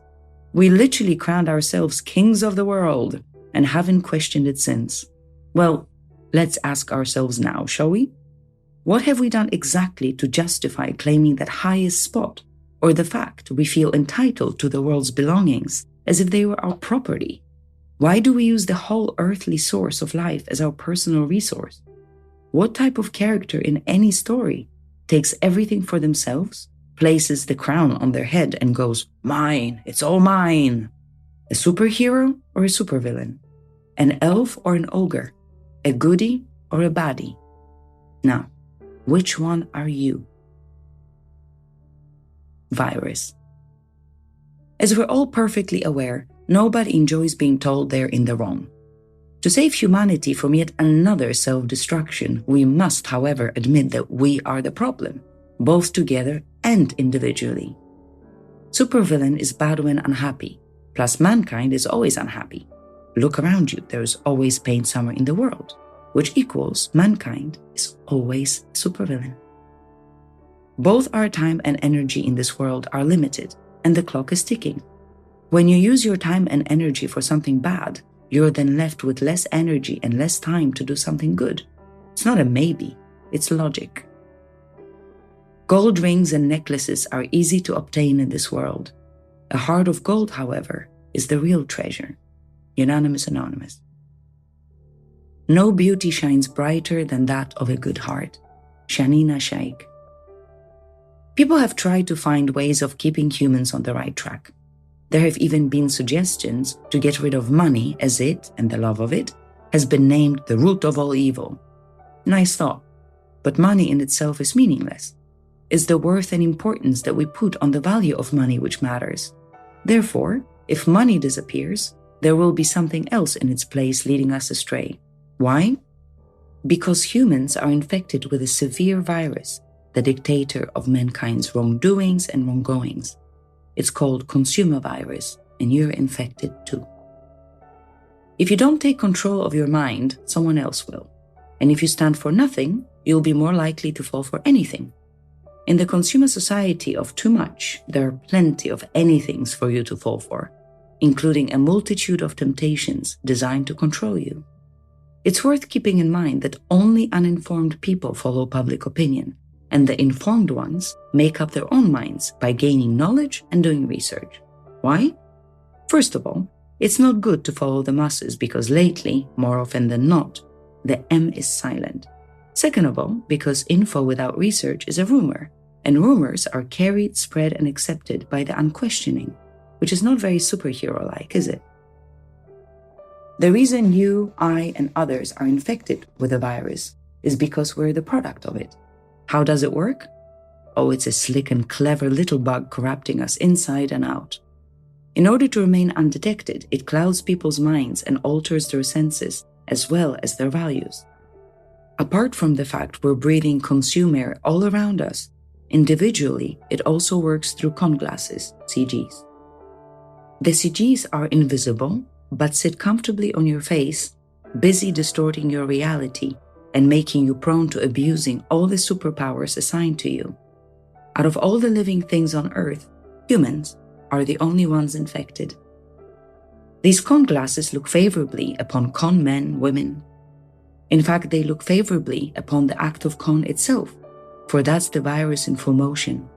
We literally crowned ourselves kings of the world and haven't questioned it since. Well, let's ask ourselves now, shall we? What have we done exactly to justify claiming that highest spot, or the fact we feel entitled to the world's belongings as if they were our property? Why do we use the whole earthly source of life as our personal resource? What type of character in any story takes everything for themselves, places the crown on their head and goes, "Mine, it's all mine"? A superhero or a supervillain? An elf or an ogre? A goodie or a baddie? Now, which one are you? Virus. As we're all perfectly aware, nobody enjoys being told they're in the wrong. To save humanity from yet another self-destruction, we must, however, admit that we are the problem, both together and individually. Supervillain is bad when unhappy, plus mankind is always unhappy. Look around you, there's always pain somewhere in the world, which equals mankind is always a supervillain. Both our time and energy in this world are limited, and the clock is ticking. When you use your time and energy for something bad, you're then left with less energy and less time to do something good. It's not a maybe, it's logic. Gold rings and necklaces are easy to obtain in this world. A heart of gold, however, is the real treasure. Unanimous, Anonymous. No beauty shines brighter than that of a good heart. Shanina Shaikh. People have tried to find ways of keeping humans on the right track. There have even been suggestions to get rid of money, as it, and the love of it, has been named the root of all evil. Nice thought, but money in itself is meaningless. It's the worth and importance that we put on the value of money which matters. Therefore, if money disappears, there will be something else in its place leading us astray. Why? Because humans are infected with a severe virus, the dictator of mankind's wrongdoings and wronggoings. It's called consumer virus, and you're infected too. If you don't take control of your mind, someone else will. And if you stand for nothing, you'll be more likely to fall for anything. In the consumer society of too much, there are plenty of anythings for you to fall for, including a multitude of temptations designed to control you. It's worth keeping in mind that only uninformed people follow public opinion, and the informed ones make up their own minds by gaining knowledge and doing research. Why? First of all, it's not good to follow the masses because lately, more often than not, the M is silent. Second of all, because info without research is a rumor, and rumors are carried, spread, and accepted by the unquestioning, which is not very superhero-like, is it? The reason you, I, and others are infected with the virus is because we're the product of it. How does it work? Oh, it's a slick and clever little bug corrupting us inside and out. In order to remain undetected, it clouds people's minds and alters their senses as well as their values. Apart from the fact we're breathing consume air all around us, individually, it also works through con glasses, CGs. The CGs are invisible, but sit comfortably on your face, busy distorting your reality and making you prone to abusing all the superpowers assigned to you. Out of all the living things on Earth, humans are the only ones infected. These con glasses look favorably upon con men, women. In fact, they look favorably upon the act of con itself, for that's the virus in full motion.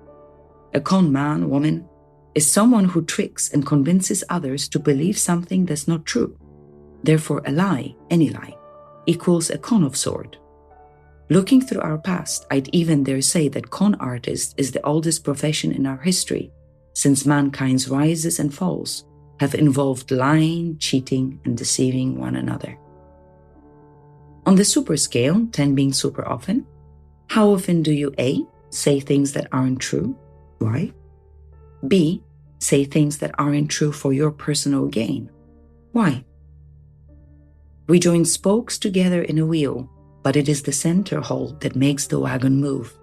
A con man, woman, is someone who tricks and convinces others to believe something that's not true. Therefore, a lie, any lie, equals a con of sort. Looking through our past, I'd even dare say that con artist is the oldest profession in our history, since mankind's rises and falls, have involved lying, cheating, and deceiving one another. On the super scale, 10 being super often, how often do you A, say things that aren't true? Why? B, say things that aren't true for your personal gain? Why? We join spokes together in a wheel, but it is the center hole that makes the wagon move.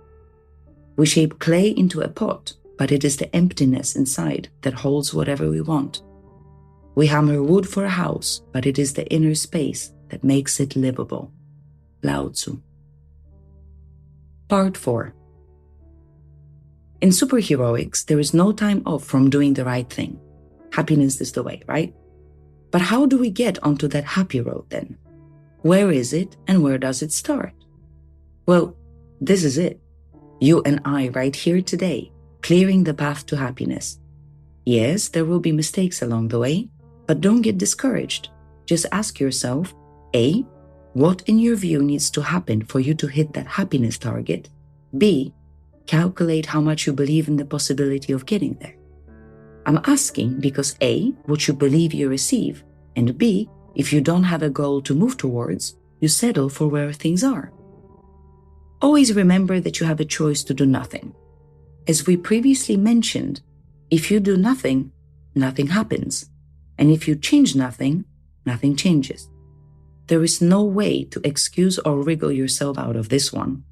We shape clay into a pot, but it is the emptiness inside that holds whatever we want. We hammer wood for a house, but it is the inner space that makes it livable. Lao Tzu. Part 4. In Superheroics, there is no time off from doing the right thing. Happiness is the way, right? But how do we get onto that happy road then? Where is it and where does it start? Well, this is it. You and I right here today, clearing the path to happiness. Yes, there will be mistakes along the way, but don't get discouraged. Just ask yourself, A, what in your view needs to happen for you to hit that happiness target? B, calculate how much you believe in the possibility of getting there. I'm asking because A, what you believe you receive, and B, if you don't have a goal to move towards, you settle for where things are. Always remember that you have a choice to do nothing. As we previously mentioned, if you do nothing, nothing happens. And if you change nothing, nothing changes. There is no way to excuse or wriggle yourself out of this one.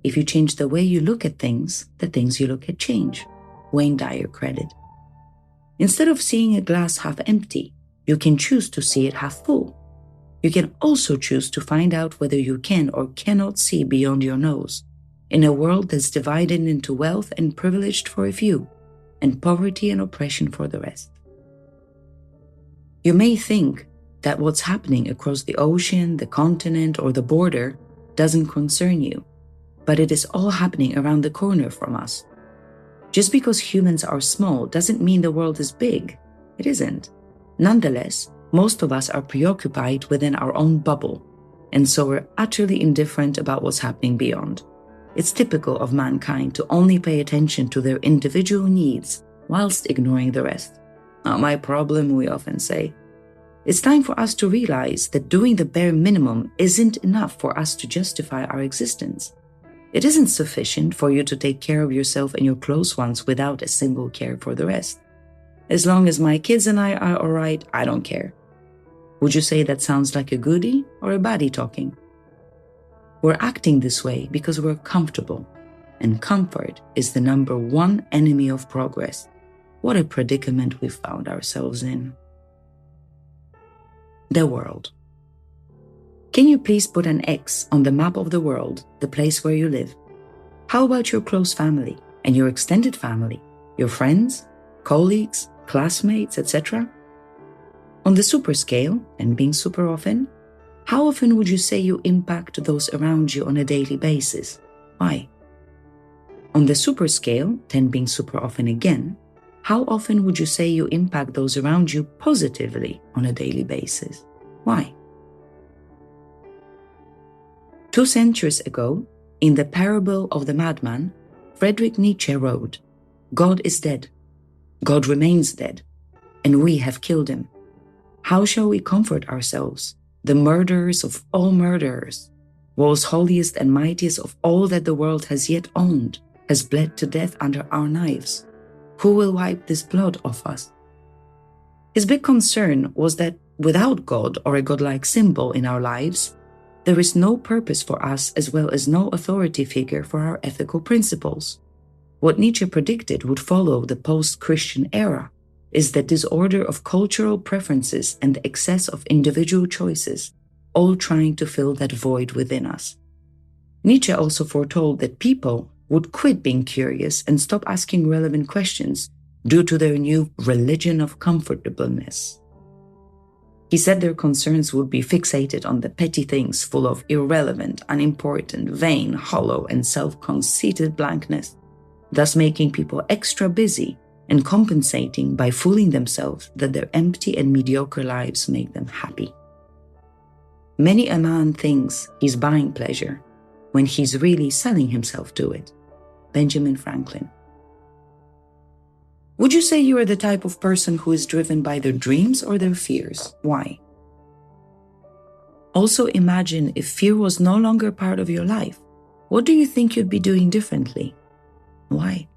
If you change the way you look at things, the things you look at change. Wayne Dyer credit. Instead of seeing a glass half empty, you can choose to see it half full. You can also choose to find out whether you can or cannot see beyond your nose, in a world that's divided into wealth and privileged for a few, and poverty and oppression for the rest. You may think that what's happening across the ocean, the continent, or the border doesn't concern you, but it is all happening around the corner from us. Just because humans are small doesn't mean the world is big. It isn't. Nonetheless, most of us are preoccupied within our own bubble, and so we're utterly indifferent about what's happening beyond. It's typical of mankind to only pay attention to their individual needs whilst ignoring the rest. Not my problem, we often say. It's time for us to realize that doing the bare minimum isn't enough for us to justify our existence. It isn't sufficient for you to take care of yourself and your close ones without a single care for the rest. As long as my kids and I are alright, I don't care. Would you say that sounds like a goodie or a baddie talking? We're acting this way because we're comfortable, and comfort is the number one enemy of progress. What a predicament we've found ourselves in. The world. Can you please put an X on the map of the world, the place where you live? How about your close family and your extended family, your friends, colleagues, classmates, etc.? On the super scale, and being super often, how often would you say you impact those around you on a daily basis? Why? On the super scale, 10 being super often again, how often would you say you impact those around you positively on a daily basis? Why? 2 centuries ago, in the parable of the madman, Friedrich Nietzsche wrote, "God is dead. God remains dead, and we have killed him. How shall we comfort ourselves, the murderers of all murderers, most holiest and mightiest of all that the world has yet owned, has bled to death under our knives? Who will wipe this blood off us?" His big concern was that without God or a godlike symbol in our lives, there is no purpose for us as well as no authority figure for our ethical principles. What Nietzsche predicted would follow the post-Christian era is the disorder of cultural preferences and the excess of individual choices, all trying to fill that void within us. Nietzsche also foretold that people would quit being curious and stop asking relevant questions due to their new religion of comfortableness. He said their concerns would be fixated on the petty things full of irrelevant, unimportant, vain, hollow, and self-conceited blankness, thus making people extra busy and compensating by fooling themselves that their empty and mediocre lives make them happy. Many a man thinks he's buying pleasure when he's really selling himself to it. Benjamin Franklin. Would you say you are the type of person who is driven by their dreams or their fears? Why? Also imagine if fear was no longer part of your life. What do you think you'd be doing differently? Why?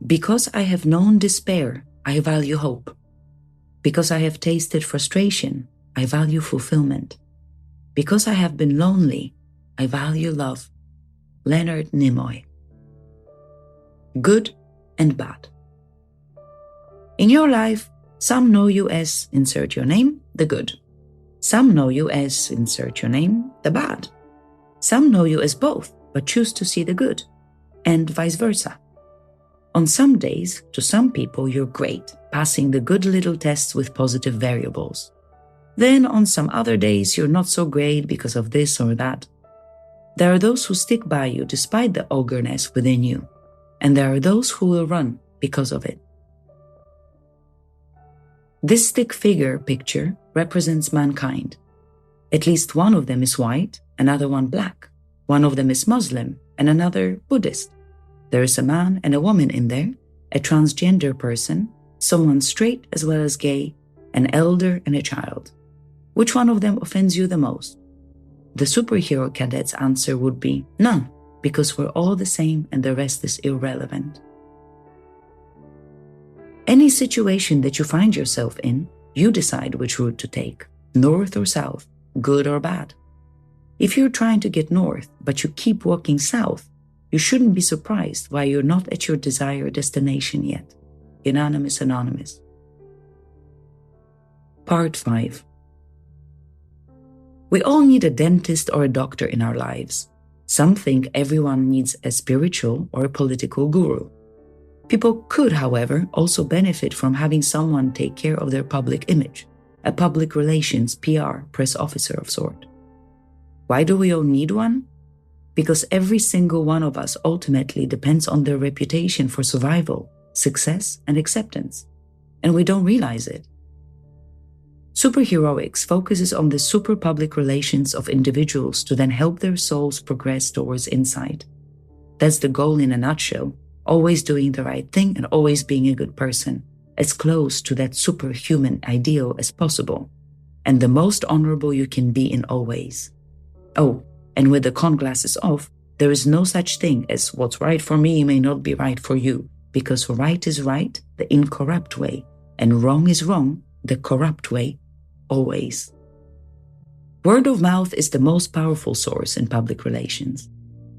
Because I have known despair, I value hope. Because I have tasted frustration, I value fulfillment. Because I have been lonely, I value love. Leonard Nimoy. Good and bad. In your life, some know you as, insert your name, the good. Some know you as, insert your name, the bad. Some know you as both, but choose to see the good, and vice versa. On some days, to some people, you're great, passing the good little tests with positive variables. Then on some other days, you're not so great because of this or that. There are those who stick by you despite the ogreness within you, and there are those who will run because of it. This stick figure picture represents mankind. At least one of them is white, another one black. One of them is Muslim, and another Buddhist. There is a man and a woman in there, a transgender person, someone straight as well as gay, an elder and a child. Which one of them offends you the most? The superhero cadet's answer would be none, because we're all the same and the rest is irrelevant. Any situation that you find yourself in, you decide which route to take, north or south, good or bad. If you're trying to get north, but you keep walking south, you shouldn't be surprised why you're not at your desired destination yet. Unanimous, Anonymous. Part 5. We all need a dentist or a doctor in our lives. Some think everyone needs a spiritual or a political guru. People could, however, also benefit from having someone take care of their public image, a public relations PR press officer of sort. Why do we all need one? Because every single one of us ultimately depends on their reputation for survival, success, and acceptance, and we don't realize it. Superheroics focuses on the super public relations of individuals to then help their souls progress towards insight. That's the goal in a nutshell, always doing the right thing and always being a good person, as close to that superhuman ideal as possible, and the most honorable you can be in all ways. Oh, and with the con glasses off, there is no such thing as what's right for me may not be right for you, because right is right, the incorrupt way, and wrong is wrong, the corrupt way, always. Word of mouth is the most powerful source in public relations.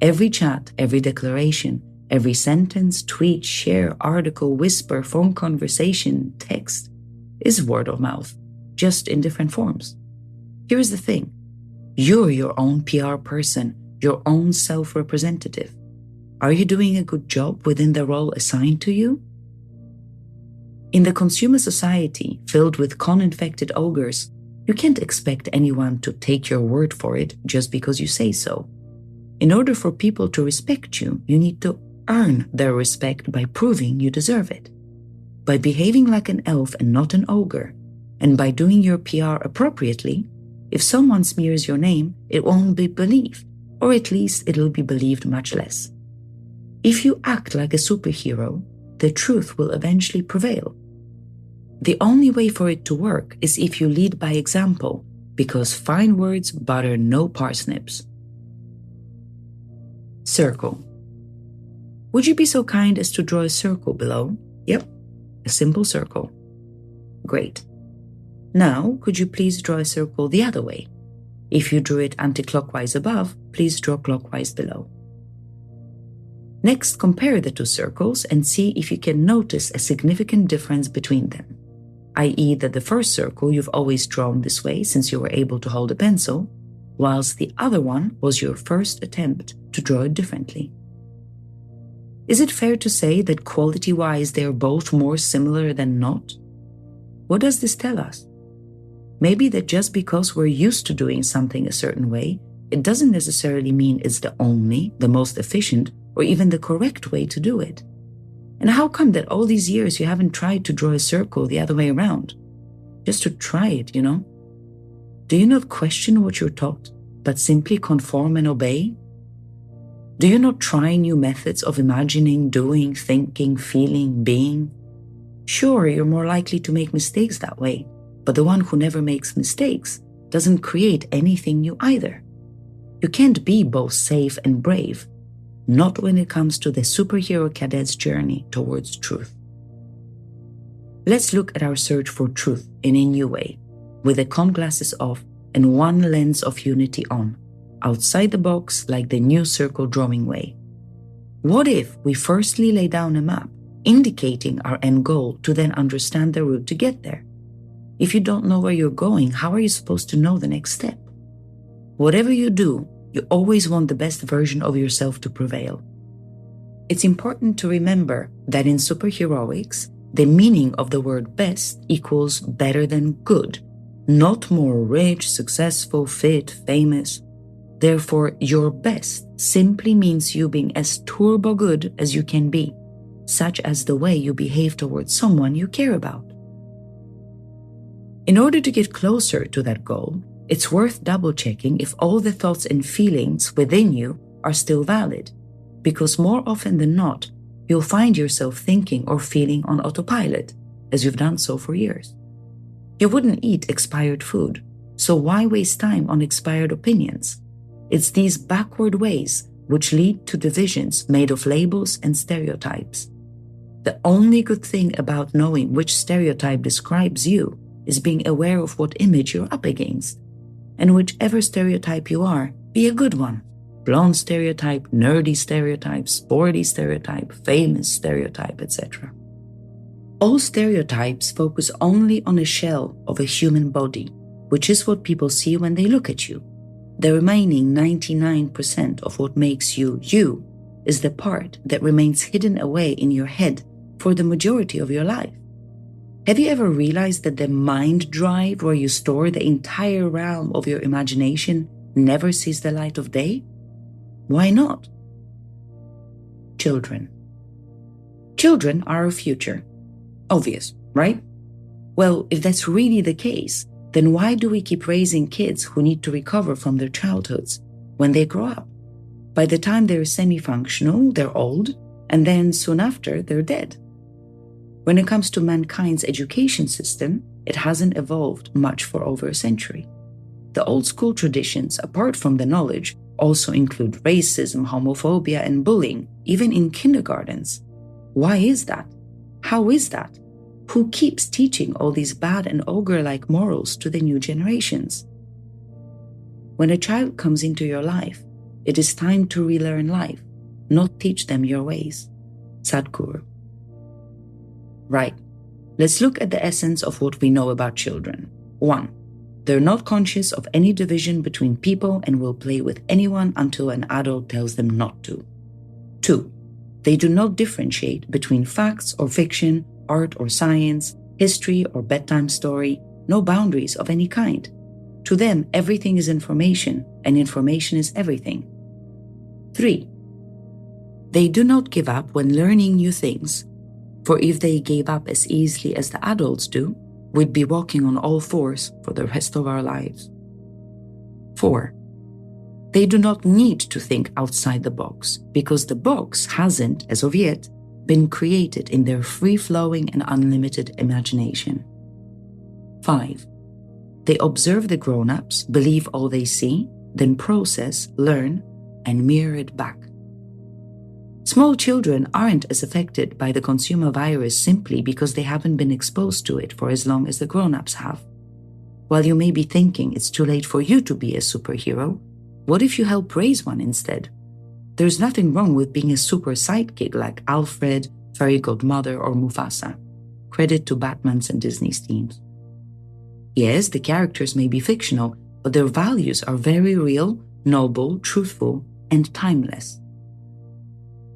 Every chat, every declaration, every sentence, tweet, share, article, whisper, phone conversation, text is word of mouth, just in different forms. Here's the thing. You're your own PR person, your own self-representative. Are you doing a good job within the role assigned to you? In the consumer society filled with con-infected ogres, you can't expect anyone to take your word for it just because you say so. In order for people to respect you, you need to earn their respect by proving you deserve it, by behaving like an elf and not an ogre, and by doing your PR appropriately. If someone smears your name, it won't be believed, or at least it'll be believed much less. If you act like a superhero, the truth will eventually prevail. The only way for it to work is if you lead by example, because fine words butter no parsnips. Circle. Would you be so kind as to draw a circle below? Yep, a simple circle. Great. Now, could you please draw a circle the other way? If you drew it anti-clockwise above, please draw clockwise below. Next, compare the two circles and see if you can notice a significant difference between them, i.e. that the first circle you've always drawn this way since you were able to hold a pencil, whilst the other one was your first attempt to draw it differently. Is it fair to say that quality-wise they are both more similar than not? What does this tell us? Maybe that just because we're used to doing something a certain way, it doesn't necessarily mean it's the only, the most efficient, or even the correct way to do it. And how come that all these years you haven't tried to draw a circle the other way around? Just to try it, you know? Do you not question what you're taught, but simply conform and obey? Do you not try new methods of imagining, doing, thinking, feeling, being? Sure, you're more likely to make mistakes that way, but the one who never makes mistakes doesn't create anything new either. You can't be both safe and brave, not when it comes to the superhero cadet's journey towards truth. Let's look at our search for truth in a new way, with the con glasses off and one lens of unity on, outside the box like the new circle drawing way. What if we firstly lay down a map indicating our end goal to then understand the route to get there? If you don't know where you're going, how are you supposed to know the next step? Whatever you do, you always want the best version of yourself to prevail. It's important to remember that in Superheroics, the meaning of the word best equals better than good, not more rich, successful, fit, famous. Therefore, your best simply means you being as turbo good as you can be, such as the way you behave towards someone you care about. In order to get closer to that goal, it's worth double-checking if all the thoughts and feelings within you are still valid, because more often than not, you'll find yourself thinking or feeling on autopilot, as you've done so for years. You wouldn't eat expired food, so why waste time on expired opinions? It's these backward ways which lead to divisions made of labels and stereotypes. The only good thing about knowing which stereotype describes you is being aware of what image you're up against. And whichever stereotype you are, be a good one. Blonde stereotype, nerdy stereotype, sporty stereotype, famous stereotype, etc. All stereotypes focus only on a shell of a human body, which is what people see when they look at you. The remaining 99% of what makes you, you, is the part that remains hidden away in your head for the majority of your life. Have you ever realized that the mind drive where you store the entire realm of your imagination never sees the light of day? Why not? Children. Children are our future. Obvious, right? Well, if that's really the case, then why do we keep raising kids who need to recover from their childhoods when they grow up? By the time they're semi-functional, they're old, and then soon after, they're dead. When it comes to mankind's education system, it hasn't evolved much for over a century. The old school traditions, apart from the knowledge, also include racism, homophobia, and bullying, even in kindergartens. Why is that? How is that? Who keeps teaching all these bad and ogre-like morals to the new generations? When a child comes into your life, it is time to relearn life, not teach them your ways. Sadhguru. Right. Let's look at the essence of what we know about children. 1. They're not conscious of any division between people and will play with anyone until an adult tells them not to. 2. They do not differentiate between facts or fiction, art or science, history or bedtime story, no boundaries of any kind. To them, everything is information, and information is everything. 3. They do not give up when learning new things, for if they gave up as easily as the adults do, we'd be walking on all fours for the rest of our lives. 4. They do not need to think outside the box, because the box hasn't, as of yet, been created in their free-flowing and unlimited imagination. 5. They observe the grown-ups, believe all they see, then process, learn, and mirror it back. Small children aren't as affected by the consumer virus simply because they haven't been exposed to it for as long as the grown-ups have. While you may be thinking it's too late for you to be a superhero, what if you help raise one instead? There's nothing wrong with being a super sidekick like Alfred, Fairy Godmother, or Mufasa. Credit to Batman's and Disney's teams. Yes, the characters may be fictional, but their values are very real, noble, truthful, and timeless.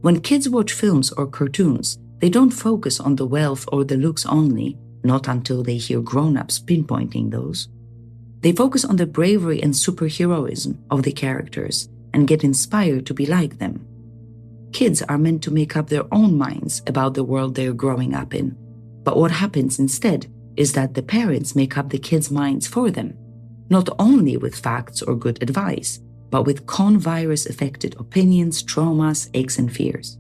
When kids watch films or cartoons, they don't focus on the wealth or the looks only, not until they hear grown-ups pinpointing those. They focus on the bravery and superheroism of the characters and get inspired to be like them. Kids are meant to make up their own minds about the world they're growing up in, but what happens instead is that the parents make up the kids' minds for them, not only with facts or good advice, but with con virus-affected opinions, traumas, aches, and fears.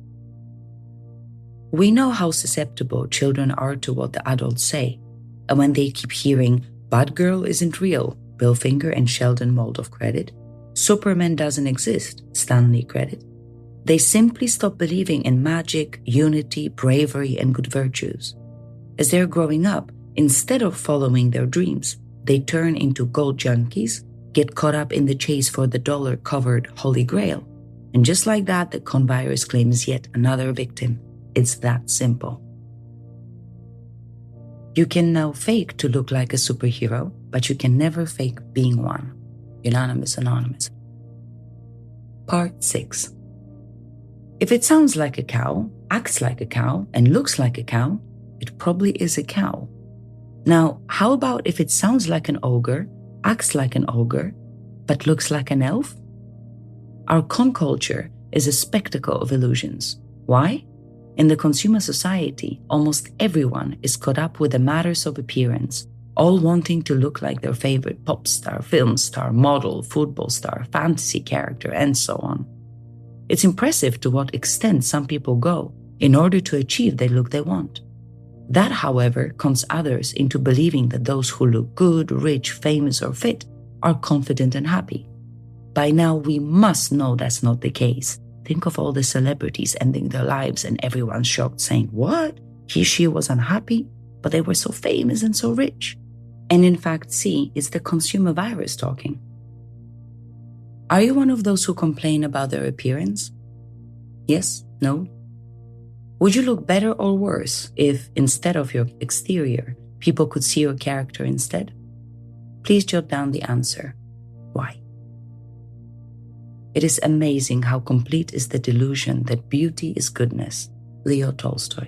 We know how susceptible children are to what the adults say, and when they keep hearing, "Bad girl isn't real," Bill Finger and Sheldon Moldoff credit, "Superman doesn't exist," Stan Lee credit, they simply stop believing in magic, unity, bravery, and good virtues. As they're growing up, instead of following their dreams, they turn into gold junkies, get caught up in the chase for the dollar-covered Holy Grail. And just like that, the con virus claims yet another victim. It's that simple. You can now fake to look like a superhero, but you can never fake being one. Unanimous, Anonymous. Part 6. If it sounds like a cow, acts like a cow, and looks like a cow, it probably is a cow. Now, how about if it sounds like an ogre, acts like an ogre, but looks like an elf? Our con culture is a spectacle of illusions. Why? In the consumer society, almost everyone is caught up with the matters of appearance, all wanting to look like their favorite pop star, film star, model, football star, fantasy character, and so on. It's impressive to what extent some people go in order to achieve the look they want. That, however, cons others into believing that those who look good, rich, famous, or fit are confident and happy. By now, we must know that's not the case. Think of all the celebrities ending their lives and everyone's shocked saying, "What? She was unhappy, but they were so famous and so rich." And in fact, see, it's the consumer virus talking. Are you one of those who complain about their appearance? Yes? No? Would you look better or worse if, instead of your exterior, people could see your character instead? Please jot down the answer. Why? It is amazing how complete is the delusion that beauty is goodness. Leo Tolstoy.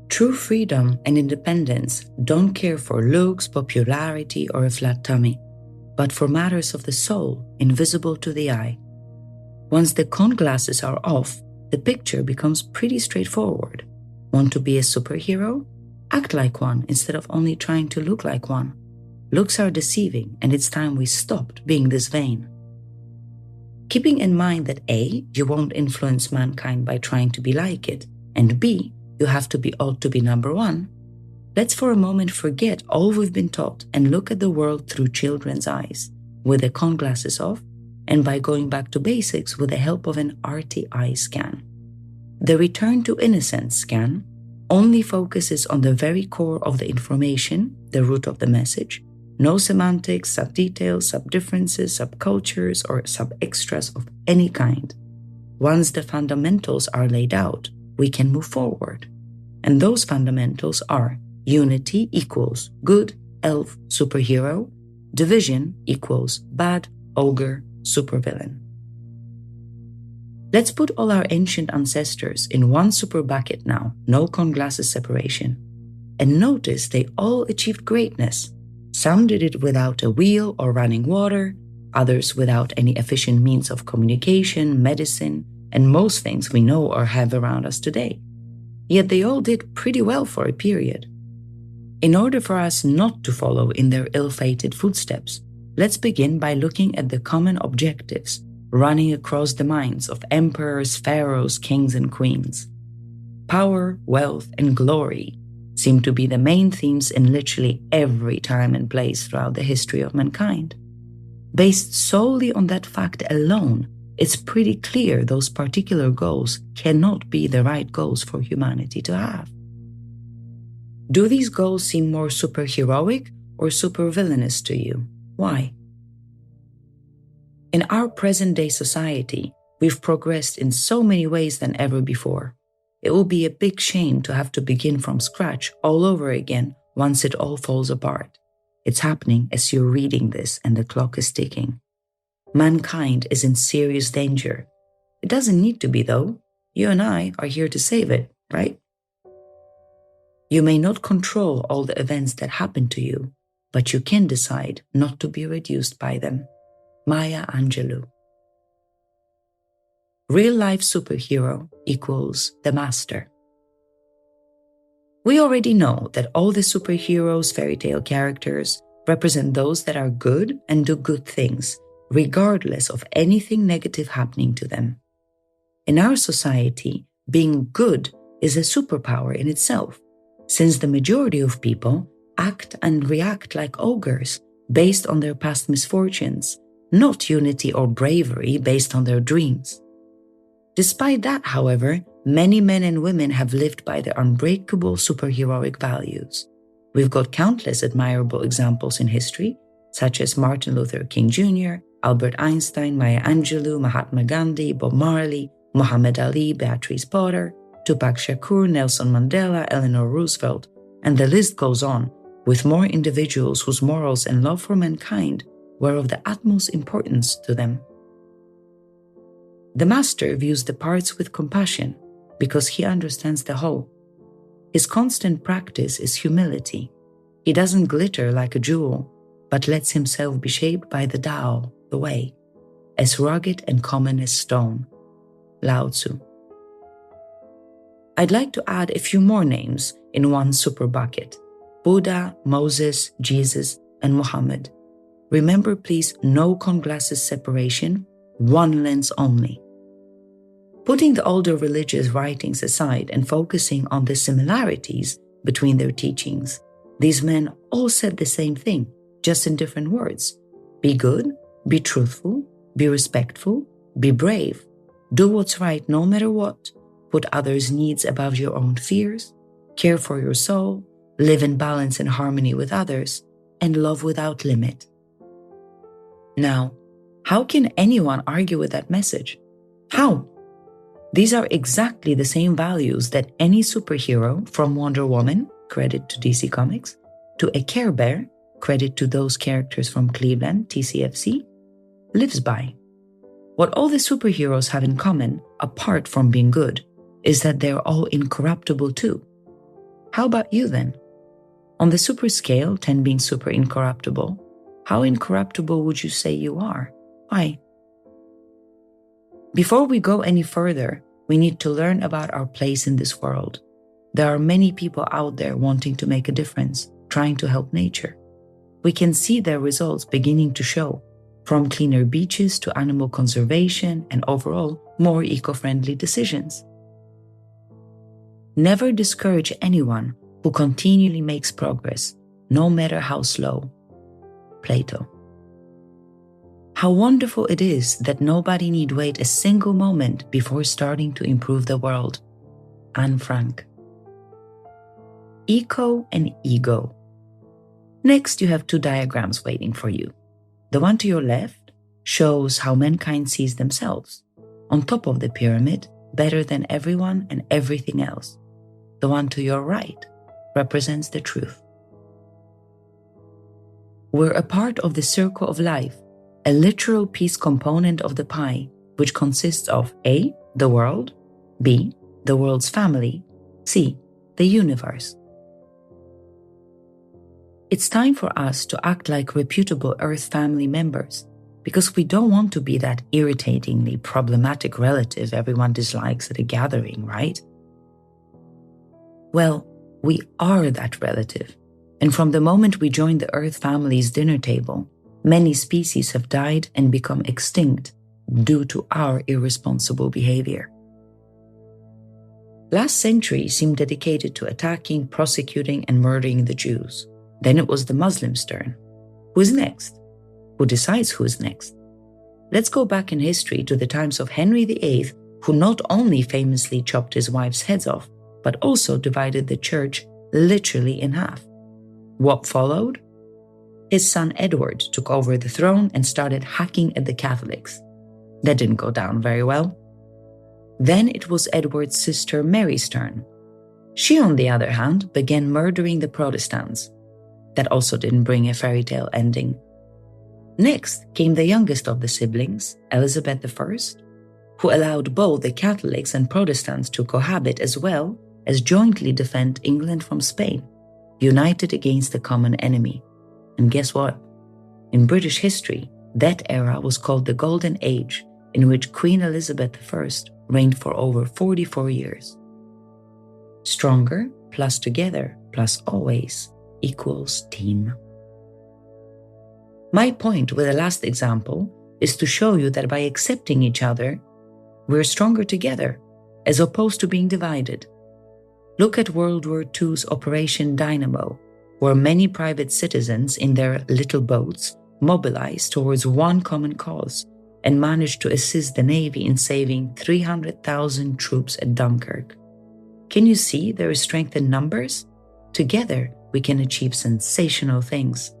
True freedom and independence don't care for looks, popularity, or a flat tummy, but for matters of the soul, invisible to the eye. Once the con glasses are off, the picture becomes pretty straightforward. Want to be a superhero? Act like one instead of only trying to look like one. Looks are deceiving, and it's time we stopped being this vain. Keeping in mind that A, you won't influence mankind by trying to be like it, and B, you have to be ought to be number one, let's for a moment forget all we've been taught and look at the world through children's eyes, with the con glasses off, and by going back to basics with the help of an RTI scan. The Return to Innocence scan only focuses on the very core of the information, the root of the message, no semantics, sub-details, sub-differences, sub-cultures, or sub-extras of any kind. Once the fundamentals are laid out, we can move forward. And those fundamentals are unity equals good, elf, superhero, division equals bad, ogre, supervillain. Let's put all our ancient ancestors in one super bucket now, no con glasses separation. And notice they all achieved greatness. Some did it without a wheel or running water, others without any efficient means of communication, medicine, and most things we know or have around us today. Yet they all did pretty well for a period. In order for us not to follow in their ill-fated footsteps, let's begin by looking at the common objectives running across the minds of emperors, pharaohs, kings, and queens. Power, wealth, and glory seem to be the main themes in literally every time and place throughout the history of mankind. Based solely on that fact alone, it's pretty clear those particular goals cannot be the right goals for humanity to have. Do these goals seem more superheroic or supervillainous to you? Why? In our present-day society, we've progressed in so many ways than ever before. It will be a big shame to have to begin from scratch all over again once it all falls apart. It's happening as you're reading this and the clock is ticking. Mankind is in serious danger. It doesn't need to be, though. You and I are here to save it, right? You may not control all the events that happen to you, but you can decide not to be reduced by them. Maya Angelou. Real-life superhero equals the master. We already know that all the superheroes, fairy tale characters, represent those that are good and do good things, regardless of anything negative happening to them. In our society, being good is a superpower in itself, since the majority of people act and react like ogres based on their past misfortunes, not unity or bravery based on their dreams. Despite that, however, many men and women have lived by the unbreakable superheroic values. We've got countless admirable examples in history, such as Martin Luther King Jr., Albert Einstein, Maya Angelou, Mahatma Gandhi, Bob Marley, Muhammad Ali, Beatrice Potter, Tupac Shakur, Nelson Mandela, Eleanor Roosevelt, and the list goes on, with more individuals whose morals and love for mankind were of the utmost importance to them. The master views the parts with compassion because he understands the whole. His constant practice is humility. He doesn't glitter like a jewel, but lets himself be shaped by the Tao, the way, as rugged and common as stone. Lao Tzu. I'd like to add a few more names in one super bucket: Buddha, Moses, Jesus, and Muhammad. Remember, please, no con-glasses separation, one lens only. Putting the older religious writings aside and focusing on the similarities between their teachings, these men all said the same thing, just in different words. Be good, be truthful, be respectful, be brave, do what's right no matter what, put others' needs above your own fears, care for your soul, live in balance and harmony with others, and love without limit. Now, how can anyone argue with that message? How? These are exactly the same values that any superhero, from Wonder Woman, credit to DC Comics, to a Care Bear, credit to those characters from Cleveland, TCFC, lives by. What all the superheroes have in common, apart from being good, is that they're all incorruptible too. How about you then? On the super scale, 10 being super incorruptible, how incorruptible would you say you are? Why? Before we go any further, we need to learn about our place in this world. There are many people out there wanting to make a difference, trying to help nature. We can see their results beginning to show, from cleaner beaches to animal conservation and overall more eco-friendly decisions. Never discourage anyone who continually makes progress, no matter how slow. Plato. How wonderful it is that nobody need wait a single moment before starting to improve the world. Anne Frank. Eco and ego. Next, you have two diagrams waiting for you. The one to your left shows how mankind sees themselves, on top of the pyramid, better than everyone and everything else. The one to your right represents the truth. We're a part of the circle of life, a literal piece component of the pie, which consists of A, the world, B, the world's family, C, the universe. It's time for us to act like reputable Earth family members, because we don't want to be that irritatingly problematic relative everyone dislikes at a gathering, right? Well, we are that relative, and from the moment we joined the Earth family's dinner table, many species have died and become extinct due to our irresponsible behavior. Last century seemed dedicated to attacking, prosecuting, and murdering the Jews. Then it was the Muslims' turn. Who's next? Who decides who's next? Let's go back in history to the times of Henry VIII, who not only famously chopped his wife's heads off, but also divided the church literally in half. What followed? His son Edward took over the throne and started hacking at the Catholics. That didn't go down very well. Then it was Edward's sister Mary's turn. She, on the other hand, began murdering the Protestants. That also didn't bring a fairy tale ending. Next came the youngest of the siblings, Elizabeth I, who allowed both the Catholics and Protestants to cohabit as well as jointly defend England from Spain, united against the common enemy. And guess what? In British history, that era was called the Golden Age, in which Queen Elizabeth I reigned for over 44 years. Stronger plus together plus always equals team. My point with the last example is to show you that by accepting each other, we're stronger together, as opposed to being divided. Look at World War II's Operation Dynamo, where many private citizens in their little boats mobilized towards one common cause and managed to assist the Navy in saving 300,000 troops at Dunkirk. Can you see there is strength in numbers? Together, we can achieve sensational things.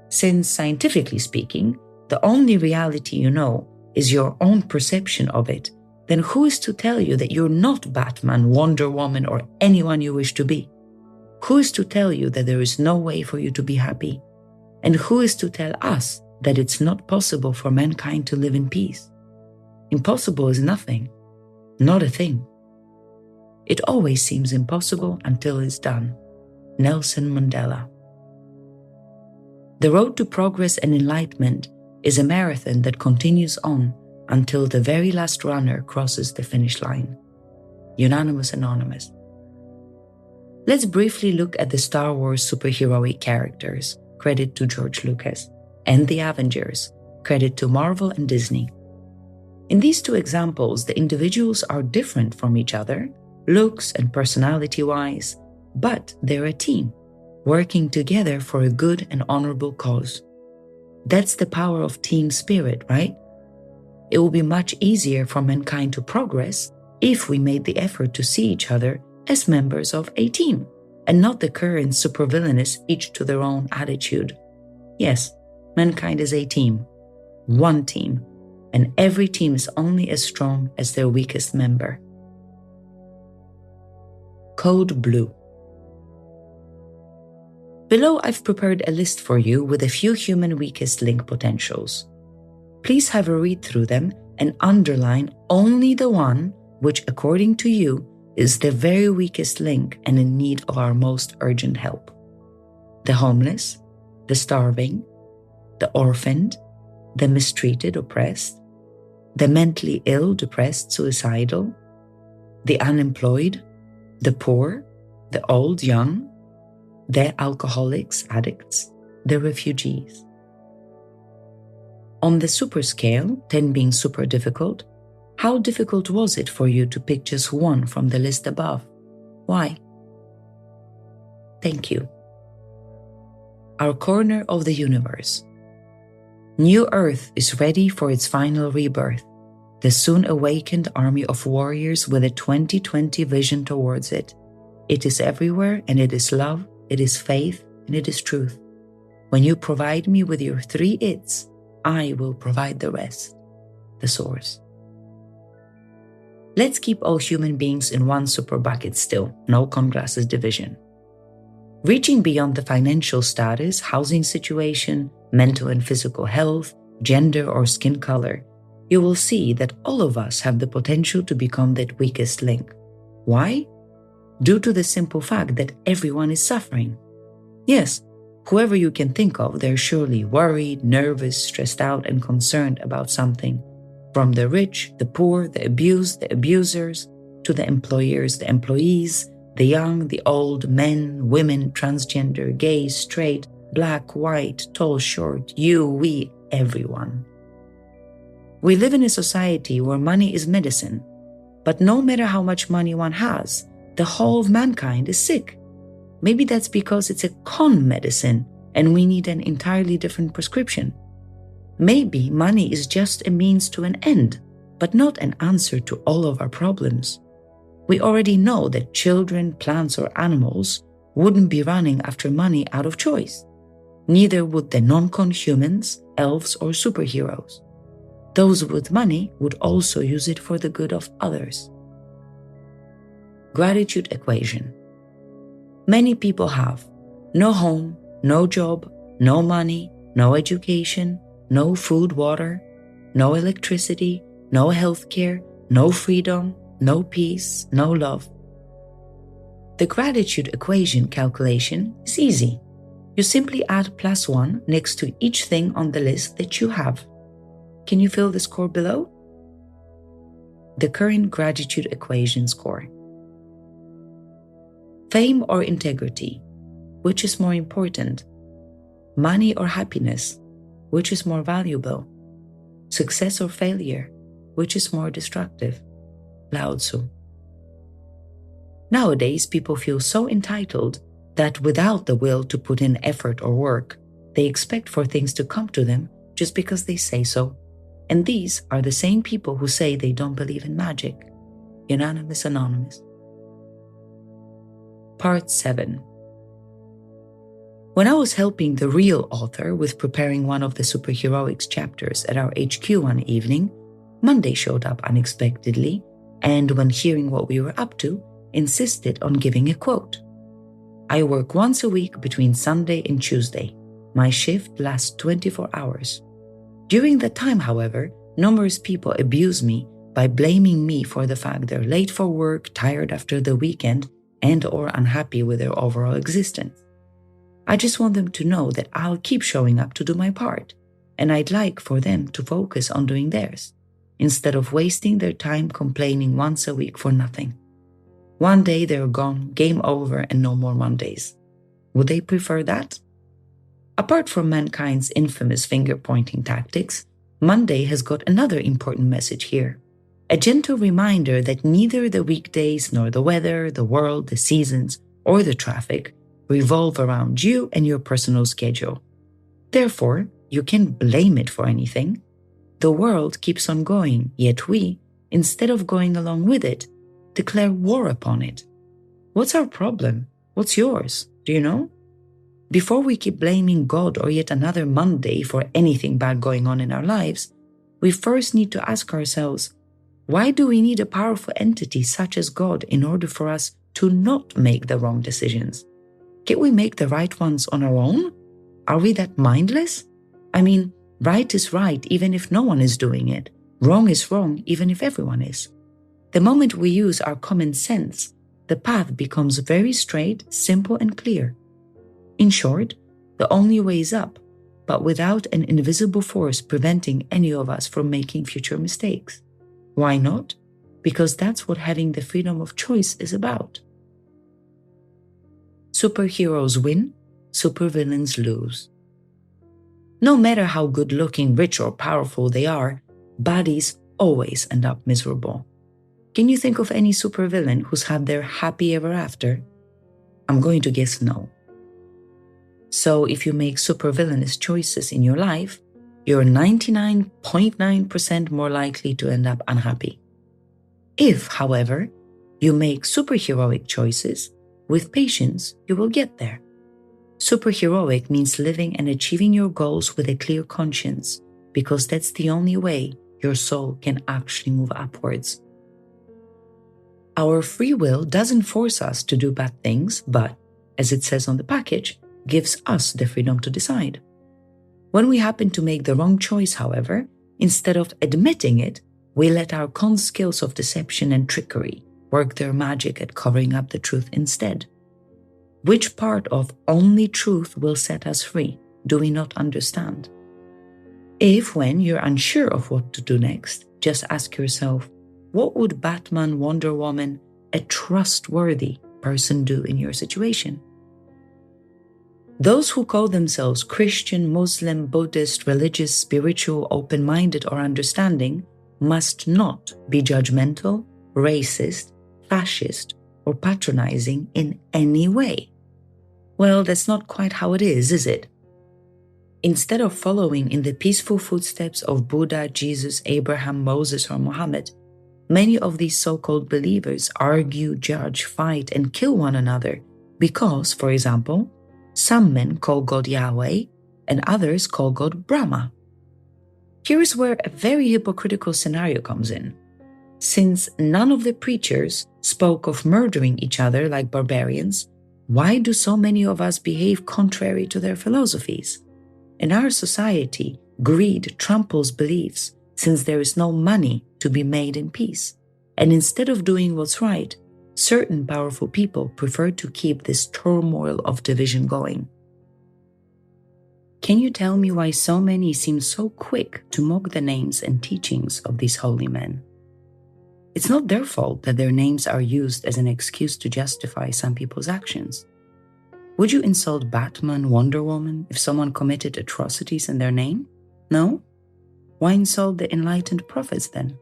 Since, scientifically speaking, the only reality you know is your own perception of it, then who is to tell you that you're not Batman, Wonder Woman, or anyone you wish to be? Who is to tell you that there is no way for you to be happy? And who is to tell us that it's not possible for mankind to live in peace? Impossible is nothing, not a thing. It always seems impossible until it's done. Nelson Mandela. The road to progress and enlightenment is a marathon that continues on until the very last runner crosses the finish line. Unanimous, Anonymous. Let's briefly look at the Star Wars superheroic characters, credit to George Lucas, and the Avengers, credit to Marvel and Disney. In these two examples, the individuals are different from each other, looks and personality-wise, but they're a team, working together for a good and honorable cause. That's the power of team spirit, right? It will be much easier for mankind to progress if we made the effort to see each other as members of a team, and not the current supervillainous each to their own attitude. Yes, mankind is a team, one team, and every team is only as strong as their weakest member. Code Blue. Below, I've prepared a list for you with a few human weakest link potentials. Please have a read through them and underline only the one which, according to you, is the very weakest link and in need of our most urgent help. The homeless, the starving, the orphaned, the mistreated, oppressed, the mentally ill, depressed, suicidal, the unemployed, the poor, the old, young, the alcoholics, addicts, the refugees. On the super scale, 10 being super difficult, how difficult was it for you to pick just one from the list above? Why? Thank you. Our corner of the universe. New Earth is ready for its final rebirth, the soon awakened army of warriors with a 2020 vision towards it. It is everywhere, and it is love, it is faith, and it is truth. When you provide me with your 3 its, I will provide the rest. The source. Let's keep all human beings in one super bucket still, no conglasses division. Reaching beyond the financial status, housing situation, mental and physical health, gender or skin color, you will see that all of us have the potential to become that weakest link. Why? Due to the simple fact that everyone is suffering. Yes, whoever you can think of, they're surely worried, nervous, stressed out, and concerned about something. From the rich, the poor, the abused, the abusers, to the employers, the employees, the young, the old, men, women, transgender, gay, straight, black, white, tall, short, you, we, everyone. We live in a society where money is medicine, but no matter how much money one has, the whole of mankind is sick. Maybe that's because it's a con medicine and we need an entirely different prescription. Maybe money is just a means to an end, but not an answer to all of our problems. We already know that children, plants, or animals wouldn't be running after money out of choice. Neither would the non-con humans, elves, or superheroes. Those with money would also use it for the good of others. Gratitude equation. Many people have no home, no job, no money, no education, no food, water, no electricity, no healthcare, no freedom, no peace, no love. The gratitude equation calculation is easy. You simply add +1 next to each thing on the list that you have. Can you fill the score below? The current gratitude equation score. Fame or integrity? Which is more important? Money or happiness? Which is more valuable? Success or failure? Which is more destructive? Lao Tzu. Nowadays, people feel so entitled that without the will to put in effort or work, they expect for things to come to them just because they say so. And these are the same people who say they don't believe in magic. Unanimous, Anonymous. Part 7. When I was helping the real author with preparing one of the Superheroics chapters at our HQ one evening, Monday showed up unexpectedly, and when hearing what we were up to, insisted on giving a quote. I work once a week between Sunday and Tuesday. My shift lasts 24 hours. During that time, however, numerous people abuse me by blaming me for the fact they're late for work, tired after the weekend, and or unhappy with their overall existence. I just want them to know that I'll keep showing up to do my part, and I'd like for them to focus on doing theirs, instead of wasting their time complaining once a week for nothing. One day they're gone, game over, and no more Mondays. Would they prefer that? Apart from mankind's infamous finger-pointing tactics, Monday has got another important message here. A gentle reminder that neither the weekdays nor the weather, the world, the seasons, or the traffic revolve around you and your personal schedule. Therefore, you can't blame it for anything. The world keeps on going, yet we, instead of going along with it, declare war upon it. What's our problem? What's yours? Do you know? Before we keep blaming God or yet another Monday for anything bad going on in our lives, we first need to ask ourselves, why do we need a powerful entity such as God in order for us to not make the wrong decisions? Can't we make the right ones on our own? Are we that mindless? I mean, right is right even if no one is doing it. Wrong is wrong even if everyone is. The moment we use our common sense, the path becomes very straight, simple, and clear. In short, the only way is up, but without an invisible force preventing any of us from making future mistakes. Why not? Because that's what having the freedom of choice is about. Superheroes win, supervillains lose. No matter how good-looking, rich, or powerful they are, baddies always end up miserable. Can you think of any supervillain who's had their happy ever after? I'm going to guess no. So if you make supervillainous choices in your life, you're 99.9% more likely to end up unhappy. If, however, you make superheroic choices, with patience, you will get there. Superheroic means living and achieving your goals with a clear conscience, because that's the only way your soul can actually move upwards. Our free will doesn't force us to do bad things, but, as it says on the package, gives us the freedom to decide. When we happen to make the wrong choice, however, instead of admitting it, we let our con skills of deception and trickery work their magic at covering up the truth instead. Which part of only truth will set us free do we not understand? If, when you're unsure of what to do next, just ask yourself, what would Batman, Wonder Woman, a trustworthy person do in your situation? Those who call themselves Christian, Muslim, Buddhist, religious, spiritual, open-minded, or understanding must not be judgmental, racist, fascist, or patronizing in any way. Well, that's not quite how it is it? Instead of following in the peaceful footsteps of Buddha, Jesus, Abraham, Moses, or Muhammad, many of these so-called believers argue, judge, fight, and kill one another because, for example, some men call God Yahweh and others call God Brahma. Here is where a very hypocritical scenario comes in. Since none of the preachers spoke of murdering each other like barbarians, why do so many of us behave contrary to their philosophies? In our society, greed tramples beliefs since there is no money to be made in peace. And instead of doing what's right, certain powerful people prefer to keep this turmoil of division going. Can you tell me why so many seem so quick to mock the names and teachings of these holy men? It's not their fault that their names are used as an excuse to justify some people's actions. Would you insult Batman, Wonder Woman if someone committed atrocities in their name? No? Why insult the enlightened prophets then?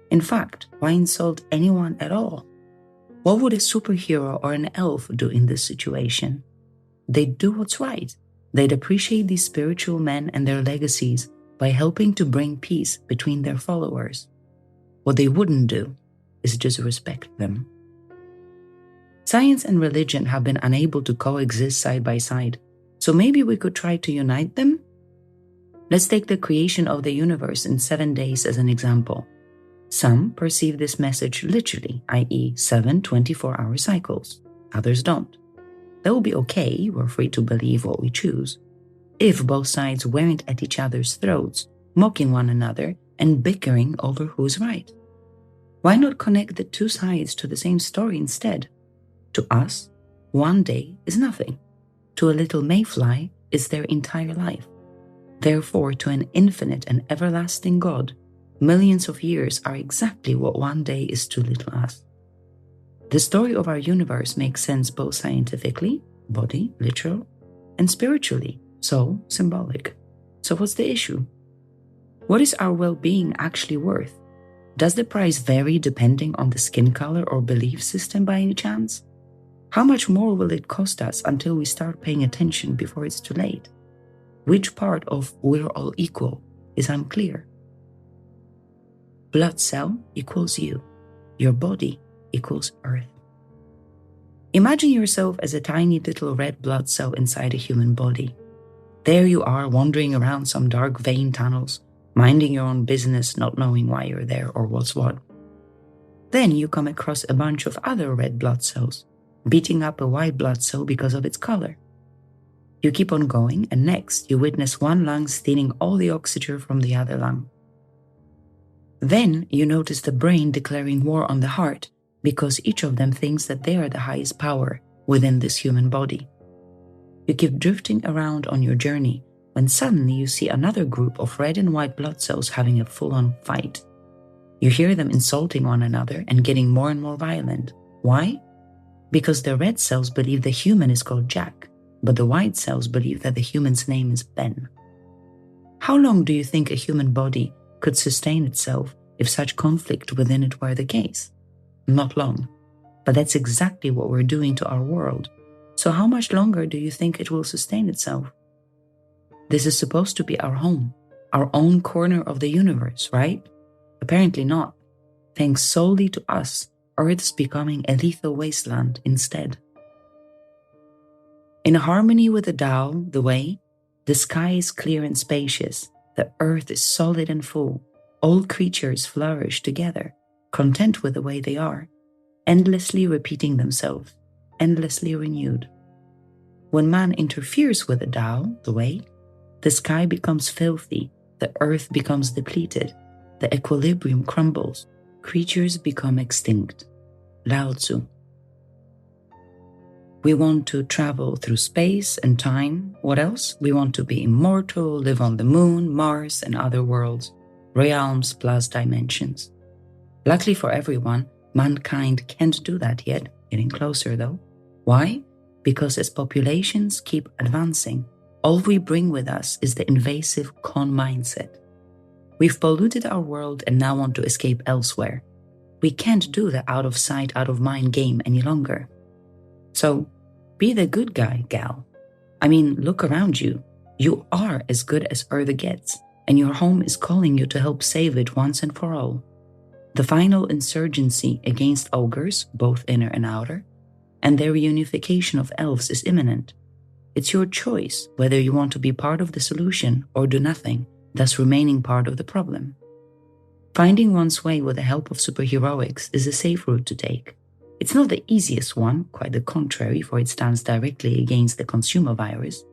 In fact, why insult anyone at all? What would a superhero or an elf do in this situation? They'd do what's right. They'd appreciate these spiritual men and their legacies by helping to bring peace between their followers. What they wouldn't do is disrespect them. Science and religion have been unable to coexist side by side, so maybe we could try to unite them? Let's take the creation of the universe in 7 days as an example. Some perceive this message literally, i.e. 7 24-hour cycles. Others don't. That will be okay, we're free to believe what we choose, if both sides weren't at each other's throats, mocking one another and bickering over who's right. Why not connect the two sides to the same story instead? To us, 1 day is nothing. To a little mayfly, it's their entire life. Therefore, to an infinite and everlasting God, millions of years are exactly what 1 day is to little us. The story of our universe makes sense both scientifically, body, literal, and spiritually, so symbolic. So what's the issue? What is our well-being actually worth? Does the price vary depending on the skin color or belief system by any chance? How much more will it cost us until we start paying attention before it's too late? Which part of we're all equal is unclear. Blood cell equals you. Your body equals Earth. Imagine yourself as a tiny little red blood cell inside a human body. There you are wandering around some dark vein tunnels, minding your own business, not knowing why you're there or what's what. Then you come across a bunch of other red blood cells, beating up a white blood cell because of its color. You keep on going, and next you witness one lung stealing all the oxygen from the other lung. Then you notice the brain declaring war on the heart because each of them thinks that they are the highest power within this human body. You keep drifting around on your journey when suddenly you see another group of red and white blood cells having a full-on fight. You hear them insulting one another and getting more and more violent. Why? Because the red cells believe the human is called Jack, but the white cells believe that the human's name is Ben. How long do you think a human body could sustain itself if such conflict within it were the case? Not long. But that's exactly what we're doing to our world. So how much longer do you think it will sustain itself? This is supposed to be our home, our own corner of the universe, right? Apparently not. Thanks solely to us, Earth's becoming a lethal wasteland instead. In harmony with the Tao, the way, the sky is clear and spacious, the earth is solid and full, all creatures flourish together, content with the way they are, endlessly repeating themselves, endlessly renewed. When man interferes with the Tao, the way, the sky becomes filthy, the earth becomes depleted, the equilibrium crumbles, creatures become extinct. Lao Tzu. We want to travel through space and time. What else? We want to be immortal, live on the moon, Mars, and other worlds, realms plus dimensions. Luckily for everyone, mankind can't do that yet, getting closer though. Why? Because as populations keep advancing, all we bring with us is the invasive con mindset. We've polluted our world and now want to escape elsewhere. We can't do the out of sight, out of mind game any longer. So, be the good guy, gal. I mean, look around you. You are as good as Earth gets, and your home is calling you to help save it once and for all. The final insurgency against ogres, both inner and outer, and their reunification of elves is imminent. It's your choice whether you want to be part of the solution or do nothing, thus remaining part of the problem. Finding one's way with the help of superheroics is a safe route to take. It's not the easiest one, quite the contrary, for it stands directly against the consumer virus,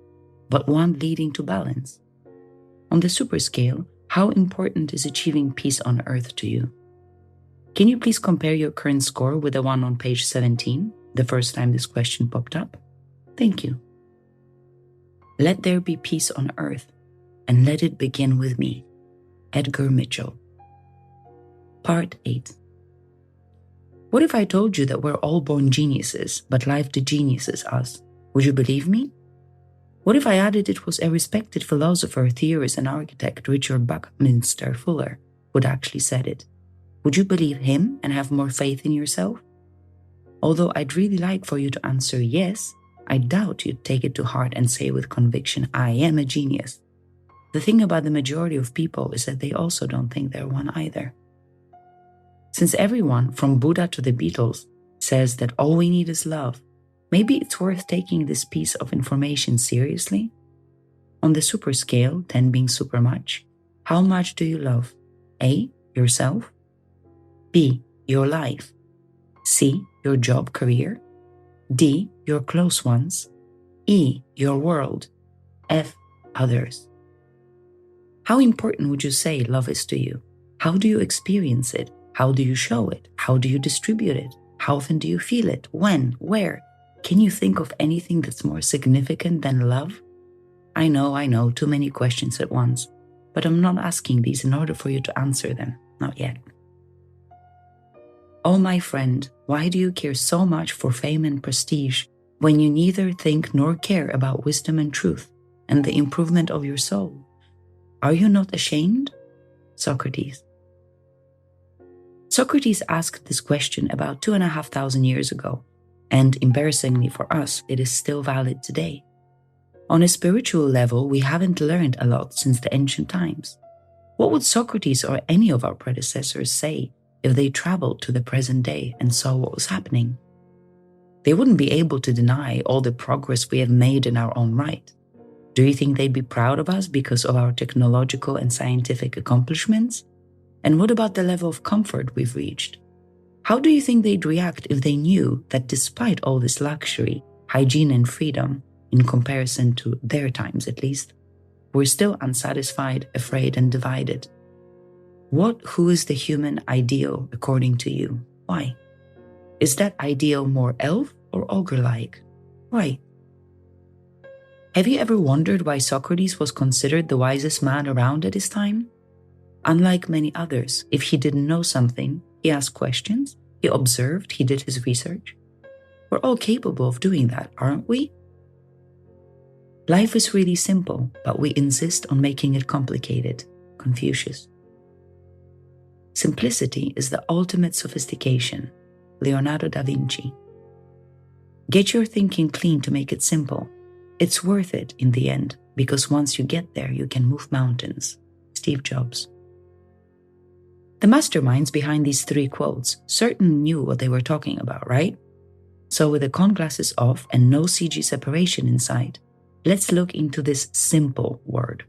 but one leading to balance. On the super scale, how important is achieving peace on Earth to you? Can you please compare your current score with the one on page 17, the first time this question popped up? Thank you. Let there be peace on Earth, and let it begin with me. Edgar Mitchell. Part 8. What if I told you that we're all born geniuses, but life degeniuses us? Would you believe me? What if I added it was a respected philosopher, theorist, and architect, Richard Buckminster Fuller, who'd actually said it? Would you believe him and have more faith in yourself? Although I'd really like for you to answer yes, I doubt you'd take it to heart and say with conviction, I am a genius. The thing about the majority of people is that they also don't think they're one either. Since everyone, from Buddha to the Beatles, says that all we need is love, maybe it's worth taking this piece of information seriously. On the super scale, 10 being super much, how much do you love? A, yourself. B, your life. C, your job, career. D, your close ones. E, your world. F, others. How important would you say love is to you? How do you experience it? How do you show it? How do you distribute it? How often do you feel it? When? Where? Can you think of anything that's more significant than love? I know, too many questions at once, but I'm not asking these in order for you to answer them, not yet. Oh, my friend, why do you care so much for fame and prestige when you neither think nor care about wisdom and truth and the improvement of your soul? Are you not ashamed? Socrates. Socrates asked this question about 2,500 years ago, and embarrassingly for us, it is still valid today. On a spiritual level, we haven't learned a lot since the ancient times. What would Socrates or any of our predecessors say if they traveled to the present day and saw what was happening? They wouldn't be able to deny all the progress we have made in our own right. Do you think they'd be proud of us because of our technological and scientific accomplishments? And what about the level of comfort we've reached? How do you think they'd react if they knew that despite all this luxury, hygiene, and freedom, in comparison to their times at least, we're still unsatisfied, afraid, and divided? Who is the human ideal according to you? Why? Is that ideal more elf or ogre-like? Why? Have you ever wondered why Socrates was considered the wisest man around at his time? Unlike many others, if he didn't know something, he asked questions, he observed, he did his research. We're all capable of doing that, aren't we? Life is really simple, but we insist on making it complicated. Confucius. Simplicity is the ultimate sophistication. Leonardo da Vinci. Get your thinking clean to make it simple. It's worth it in the end, because once you get there, you can move mountains. Steve Jobs. The masterminds behind these three quotes certainly knew what they were talking about, right? So with the con glasses off and no CG separation in sight, let's look into this simple word.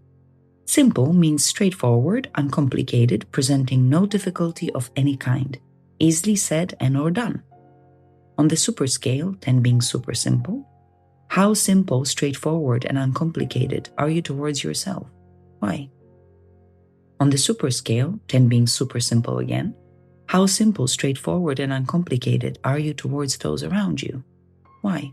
Simple means straightforward, uncomplicated, presenting no difficulty of any kind, easily said and or done. On the super scale, 10 being super simple, how simple, straightforward, and uncomplicated are you towards yourself? Why? On the super scale, 10 being super simple again, how simple, straightforward, and uncomplicated are you towards those around you? Why?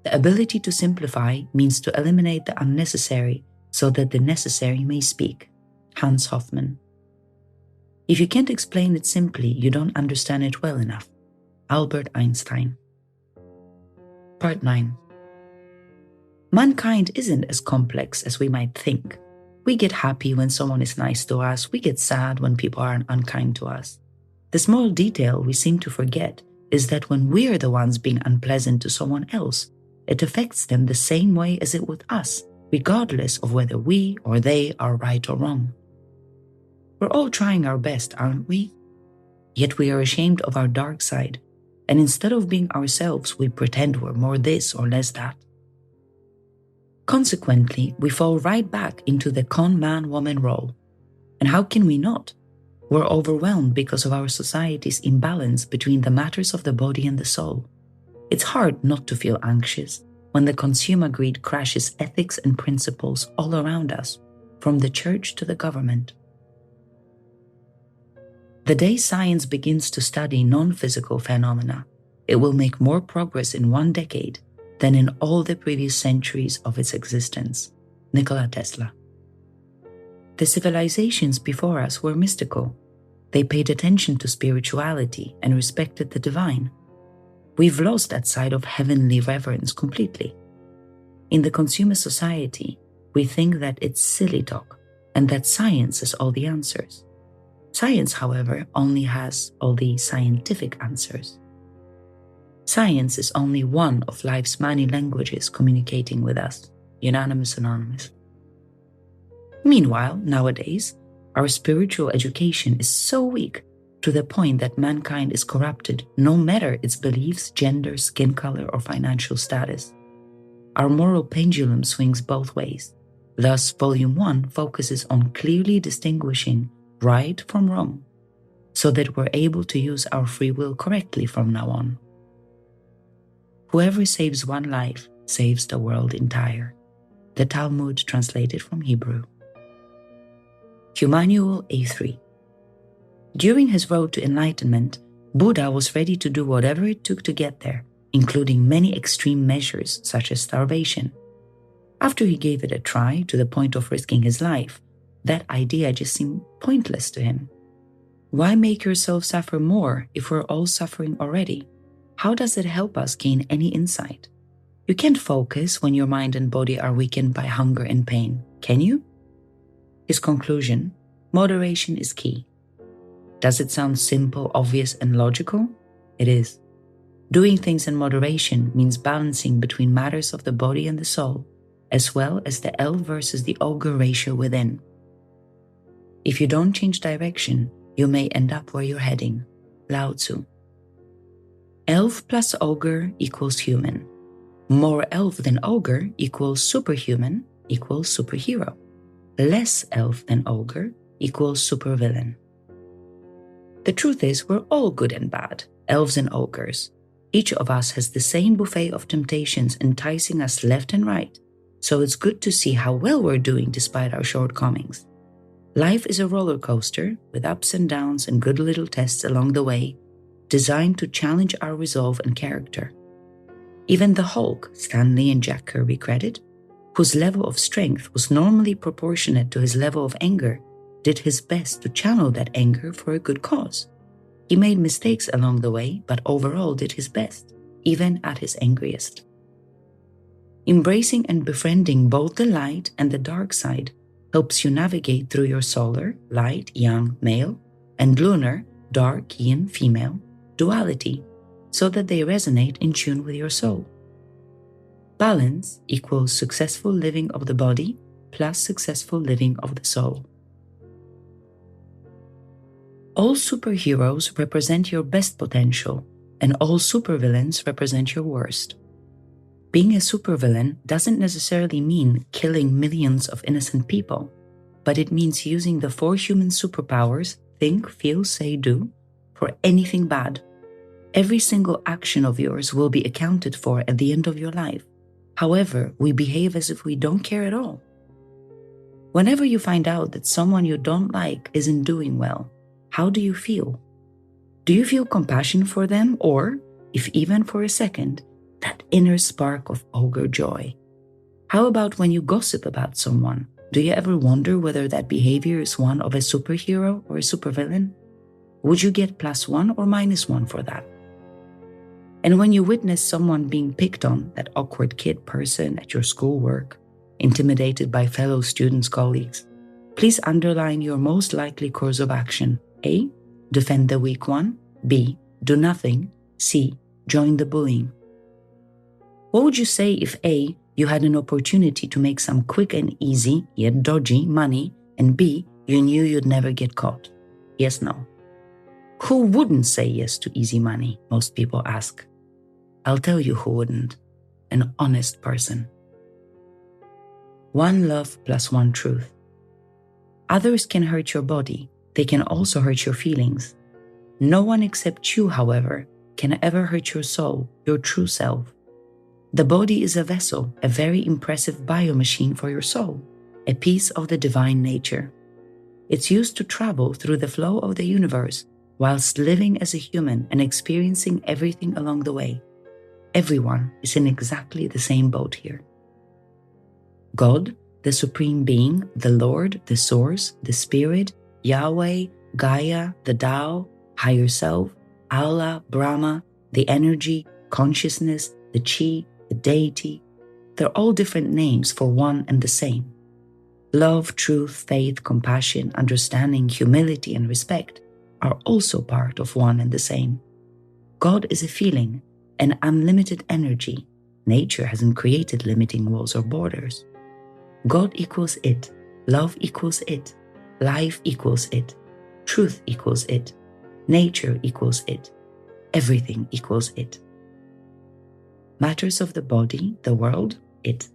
The ability to simplify means to eliminate the unnecessary so that the necessary may speak. Hans Hofmann. If you can't explain it simply, you don't understand it well enough. Albert Einstein. Part 9. Mankind isn't as complex as we might think. We get happy when someone is nice to us. We get sad when people are unkind to us. The small detail we seem to forget is that when we're the ones being unpleasant to someone else, it affects them the same way as it would us, regardless of whether we or they are right or wrong. We're all trying our best, aren't we? Yet we are ashamed of our dark side, and instead of being ourselves, we pretend we're more this or less that. Consequently, we fall right back into the con man-woman role. And how can we not? We're overwhelmed because of our society's imbalance between the matters of the body and the soul. It's hard not to feel anxious when the consumer greed crashes ethics and principles all around us, from the church to the government. The day science begins to study non-physical phenomena, it will make more progress in 1 decade than in all the previous centuries of its existence. Nikola Tesla. The civilizations before us were mystical. They paid attention to spirituality and respected the divine. We've lost that side of heavenly reverence completely. In the consumer society, we think that it's silly talk and that science has all the answers. Science, however, only has all the scientific answers. Science is only one of life's many languages communicating with us. Unanimous, Anonymous. Meanwhile, nowadays, our spiritual education is so weak to the point that mankind is corrupted no matter its beliefs, gender, skin color, or financial status. Our moral pendulum swings both ways. Thus, Volume 1 focuses on clearly distinguishing right from wrong, so that we're able to use our free will correctly from now on. Whoever saves one life saves the world entire. The Talmud translated from Hebrew. Humanual A3. During his road to enlightenment, Buddha was ready to do whatever it took to get there, including many extreme measures such as starvation. After he gave it a try to the point of risking his life, that idea just seemed pointless to him. Why make yourself suffer more if we're all suffering already? How does it help us gain any insight? You can't focus when your mind and body are weakened by hunger and pain, can you? His conclusion: moderation is key. Does it sound simple, obvious, and logical? It is. Doing things in moderation means balancing between matters of the body and the soul, as well as the elf versus the ogre ratio within. If you don't change direction, you may end up where you're heading. Lao Tzu. Elf plus ogre equals human. More elf than ogre equals superhuman equals superhero. Less elf than ogre equals supervillain. The truth is, we're all good and bad, elves and ogres. Each of us has the same buffet of temptations enticing us left and right, so it's good to see how well we're doing despite our shortcomings. Life is a roller coaster with ups and downs and good little tests along the way, designed to challenge our resolve and character. Even the Hulk, Stanley and Jack Kirby credit, whose level of strength was normally proportionate to his level of anger, did his best to channel that anger for a good cause. He made mistakes along the way, but overall did his best, even at his angriest. Embracing and befriending both the light and the dark side helps you navigate through your solar, light, yang, male, and lunar, dark, yin, female, duality, so that they resonate in tune with your soul. Balance equals successful living of the body plus successful living of the soul. All superheroes represent your best potential, and all supervillains represent your worst. Being a supervillain doesn't necessarily mean killing millions of innocent people, but it means using the 4 human superpowers, think, feel, say, do, for anything bad. Every single action of yours will be accounted for at the end of your life. However, we behave as if we don't care at all. Whenever you find out that someone you don't like isn't doing well, how do you feel? Do you feel compassion for them, or, if even for a second, that inner spark of ogre joy? How about when you gossip about someone? Do you ever wonder whether that behavior is one of a superhero or a supervillain? Would you get +1 or -1 for that? And when you witness someone being picked on, that awkward kid person at your schoolwork, intimidated by fellow students, colleagues, please underline your most likely course of action. A. Defend the weak one. B. Do nothing. C. Join the bullying. What would you say if A. You had an opportunity to make some quick and easy, yet dodgy, money, and B. You knew you'd never get caught? Yes, no. Who wouldn't say yes to easy money, most people ask. I'll tell you who wouldn't. An honest person. One love plus one truth. Others can hurt your body. They can also hurt your feelings. No one except you, however, can ever hurt your soul, your true self. The body is a vessel, a very impressive biomachine for your soul, a piece of the divine nature. It's used to travel through the flow of the universe whilst living as a human and experiencing everything along the way. Everyone is in exactly the same boat here. God, the Supreme Being, the Lord, the Source, the Spirit, Yahweh, Gaia, the Tao, Higher Self, Allah, Brahma, the energy, consciousness, the Chi, the deity, They're all different names for one and the same. Love, truth, faith, compassion, understanding, humility, and respect are also part of one and the same. God is a feeling, an unlimited energy. Nature hasn't created limiting walls or borders. God equals it, love equals it, life equals it, truth equals it, nature equals it, everything equals it. Matters of the body, the world, it.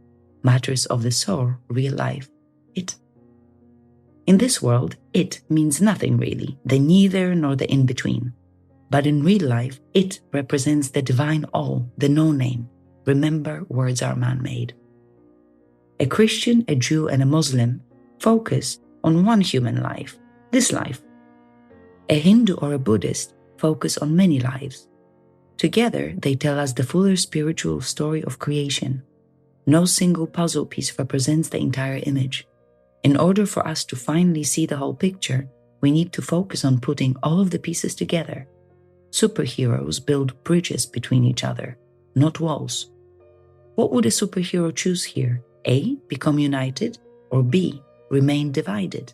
Matters of the soul, real life, it. In this world, it means nothing really, the neither nor the in-between. But in real life, it represents the divine all, the no-name. Remember, words are man-made. A Christian, a Jew, and a Muslim focus on one human life, this life. A Hindu or a Buddhist focus on many lives. Together, they tell us the fuller spiritual story of creation. No single puzzle piece represents the entire image. In order for us to finally see the whole picture, we need to focus on putting all of the pieces together. Superheroes build bridges between each other, not walls. What would a superhero choose here? A, become united, or B, remain divided?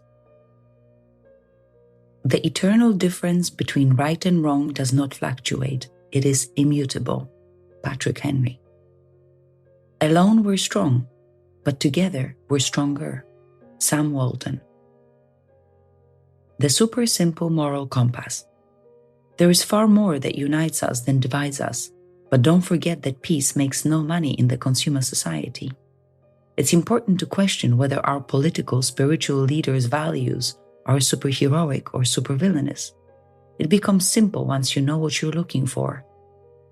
The eternal difference between right and wrong does not fluctuate. It is immutable. Patrick Henry. Alone we're strong, but together we're stronger. Sam Walton. The super simple moral compass. There is far more that unites us than divides us, but don't forget that peace makes no money in the consumer society. It's important to question whether our political, spiritual leaders' values are superheroic or supervillainous. It becomes simple once you know what you're looking for.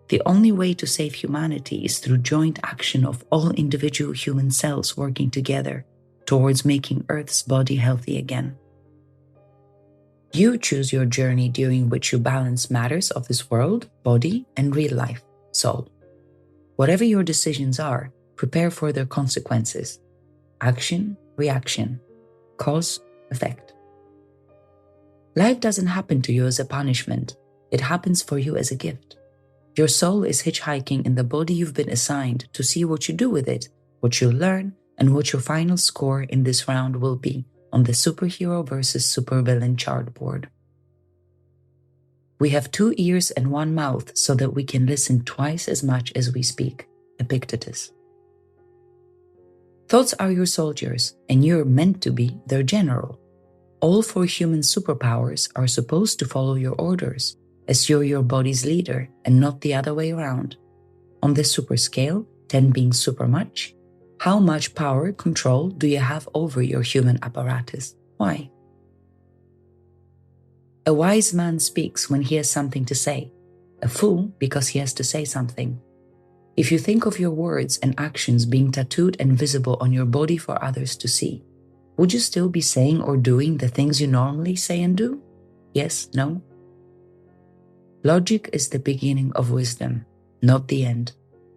The only way to save humanity is through joint action of all individual human cells working together towards making Earth's body healthy again. You choose your journey during which you balance matters of this world, body, and real life, soul. Whatever your decisions are, prepare for their consequences. Action, reaction, cause, effect. Life doesn't happen to you as a punishment. It happens for you as a gift. Your soul is hitchhiking in the body you've been assigned to see what you do with it, what you'll learn, and what your final score in this round will be on the superhero versus supervillain chartboard. We have 2 ears and 1 mouth so that we can listen twice as much as we speak. Epictetus. Thoughts are your soldiers, and you're meant to be their general. All 4 human superpowers are supposed to follow your orders, as you're your body's leader and not the other way around. On the super scale, 10 being super much, how much power, control do you have over your human apparatus? Why? A wise man speaks when he has something to say. A fool because he has to say something. If you think of your words and actions being tattooed and visible on your body for others to see, would you still be saying or doing the things you normally say and do? Yes, no? Logic is the beginning of wisdom, not the end.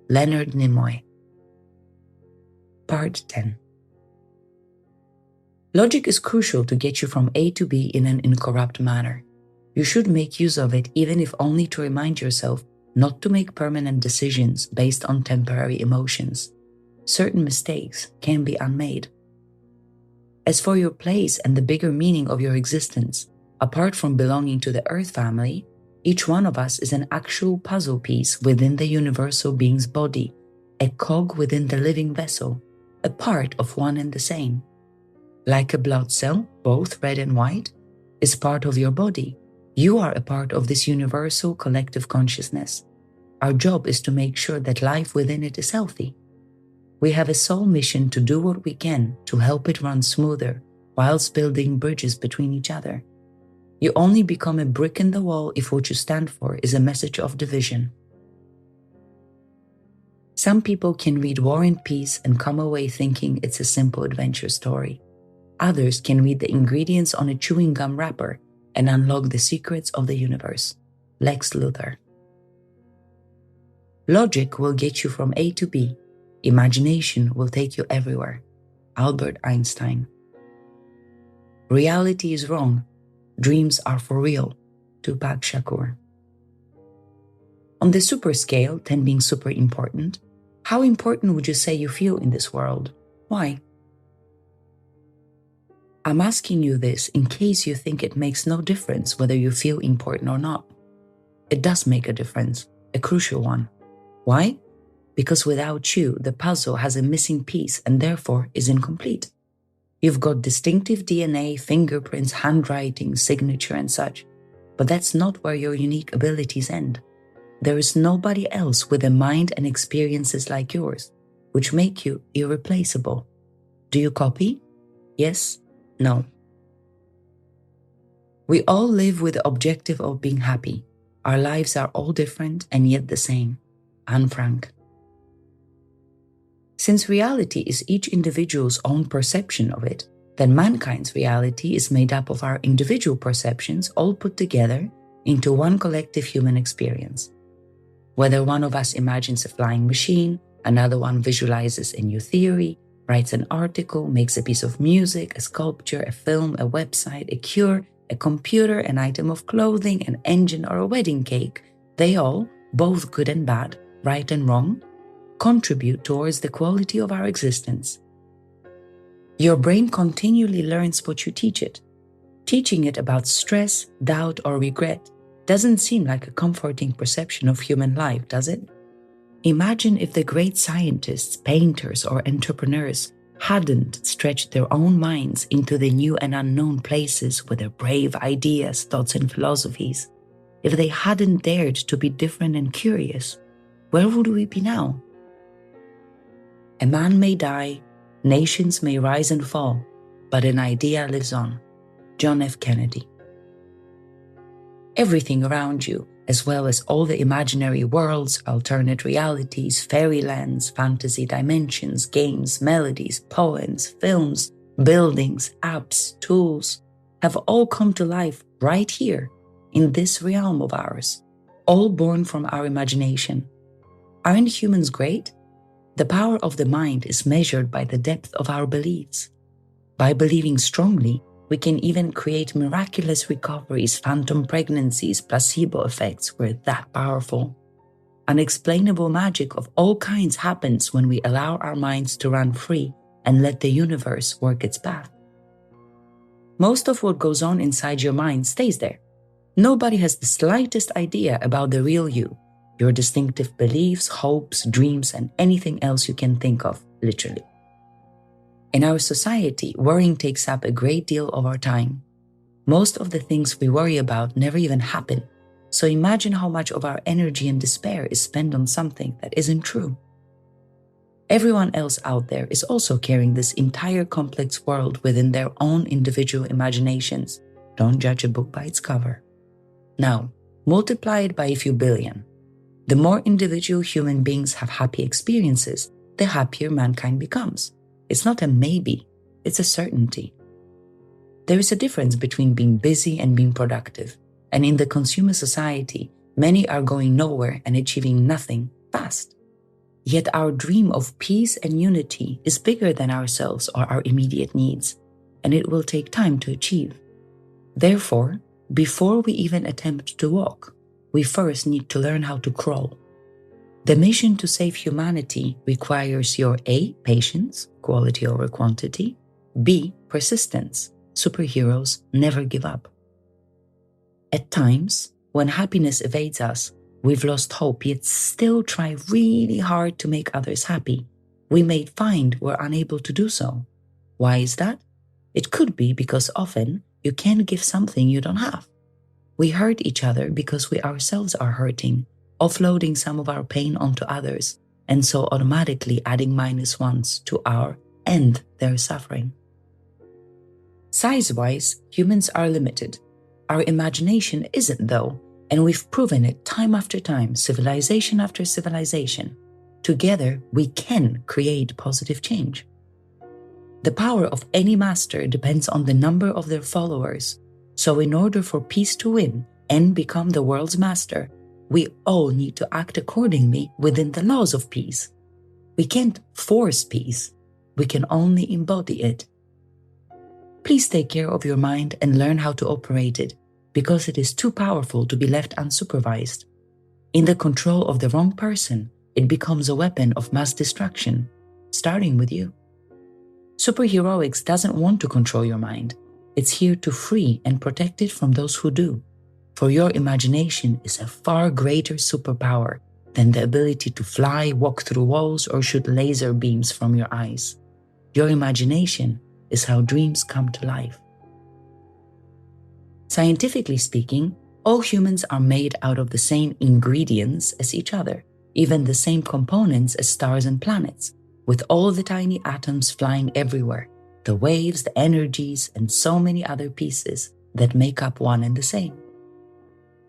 Leonard Nimoy. Part 10. Logic is crucial to get you from A to B in an incorrupt manner. You should make use of it even if only to remind yourself not to make permanent decisions based on temporary emotions. Certain mistakes can be unmade. As for your place and the bigger meaning of your existence, apart from belonging to the Earth family, each one of us is an actual puzzle piece within the universal being's body, a cog within the living vessel, a part of one and the same. Like a blood cell, both red and white, is part of your body. You are a part of this universal collective consciousness. Our job is to make sure that life within it is healthy. We have a sole mission to do what we can to help it run smoother, whilst building bridges between each other. You only become a brick in the wall if what you stand for is a message of division. Some people can read War and Peace and come away thinking it's a simple adventure story. Others can read the ingredients on a chewing gum wrapper and unlock the secrets of the universe. Lex Luthor. Logic will get you from A to B. Imagination will take you everywhere. Albert Einstein. Reality is wrong. Dreams are for real. Tupac Shakur. On the super scale, 10 being super important, How important would you say you feel in this world? Why? I'm asking you this in case you think it makes no difference whether you feel important or not. It does make a difference, a crucial one. Why? Because without you, the puzzle has a missing piece and therefore is incomplete. You've got distinctive DNA, fingerprints, handwriting, signature and such, but that's not where your unique abilities end. There is nobody else with a mind and experiences like yours, which make you irreplaceable. Do you copy? Yes? No. We all live with the objective of being happy. Our lives are all different and yet the same. Anne Frank. Since reality is each individual's own perception of it, then mankind's reality is made up of our individual perceptions all put together into one collective human experience. Whether one of us imagines a flying machine, another one visualizes a new theory, writes an article, makes a piece of music, a sculpture, a film, a website, a cure, a computer, an item of clothing, an engine, or a wedding cake, they all, both good and bad, right and wrong, contribute towards the quality of our existence. Your brain continually learns what you teach it. Teaching it about stress, doubt, or regret doesn't seem like a comforting perception of human life, does it? Imagine if the great scientists, painters, or entrepreneurs hadn't stretched their own minds into the new and unknown places with their brave ideas, thoughts, and philosophies. If they hadn't dared to be different and curious, where would we be now? A man may die, nations may rise and fall, but an idea lives on. John F. Kennedy. Everything around you, as well as all the imaginary worlds, alternate realities, fairylands, fantasy dimensions, games, melodies, poems, films, buildings, apps, tools, have all come to life right here, in this realm of ours, all born from our imagination. Aren't humans great? The power of the mind is measured by the depth of our beliefs. By believing strongly, we can even create miraculous recoveries, phantom pregnancies, placebo effects. We're that powerful. Unexplainable magic of all kinds happens when we allow our minds to run free and let the universe work its path. Most of what goes on inside your mind stays there. Nobody has the slightest idea about the real you, your distinctive beliefs, hopes, dreams, and anything else you can think of, literally. In our society, worrying takes up a great deal of our time. Most of the things we worry about never even happen, so imagine how much of our energy and despair is spent on something that isn't true. Everyone else out there is also carrying this entire complex world within their own individual imaginations. Don't judge a book by its cover. Now, multiply it by a few billion. The more individual human beings have happy experiences, the happier mankind becomes. It's not a maybe, it's a certainty. There is a difference between being busy and being productive, and in the consumer society, many are going nowhere and achieving nothing fast. Yet our dream of peace and unity is bigger than ourselves or our immediate needs, and it will take time to achieve. Therefore, before we even attempt to walk, we first need to learn how to crawl. The mission to save humanity requires your A, patience, quality over quantity, B, persistence. Superheroes never give up. At times, when happiness evades us, we've lost hope yet still try really hard to make others happy. We may find we're unable to do so. Why is that? It could be because often you can't give something you don't have. We hurt each other because we ourselves are hurting, offloading some of our pain onto others, and so automatically adding -1s to our and their suffering. Size-wise, humans are limited. Our imagination isn't though, and we've proven it time after time, civilization after civilization. Together, we can create positive change. The power of any master depends on the number of their followers. So in order for peace to win and become the world's master, we all need to act accordingly within the laws of peace. We can't force peace. We can only embody it. Please take care of your mind and learn how to operate it, because it is too powerful to be left unsupervised. In the control of the wrong person, it becomes a weapon of mass destruction, starting with you. Superheroics doesn't want to control your mind. It's here to free and protect it from those who do. For your imagination is a far greater superpower than the ability to fly, walk through walls, or shoot laser beams from your eyes. Your imagination is how dreams come to life. Scientifically speaking, all humans are made out of the same ingredients as each other, even the same components as stars and planets, with all the tiny atoms flying everywhere, the waves, the energies, and so many other pieces that make up one and the same.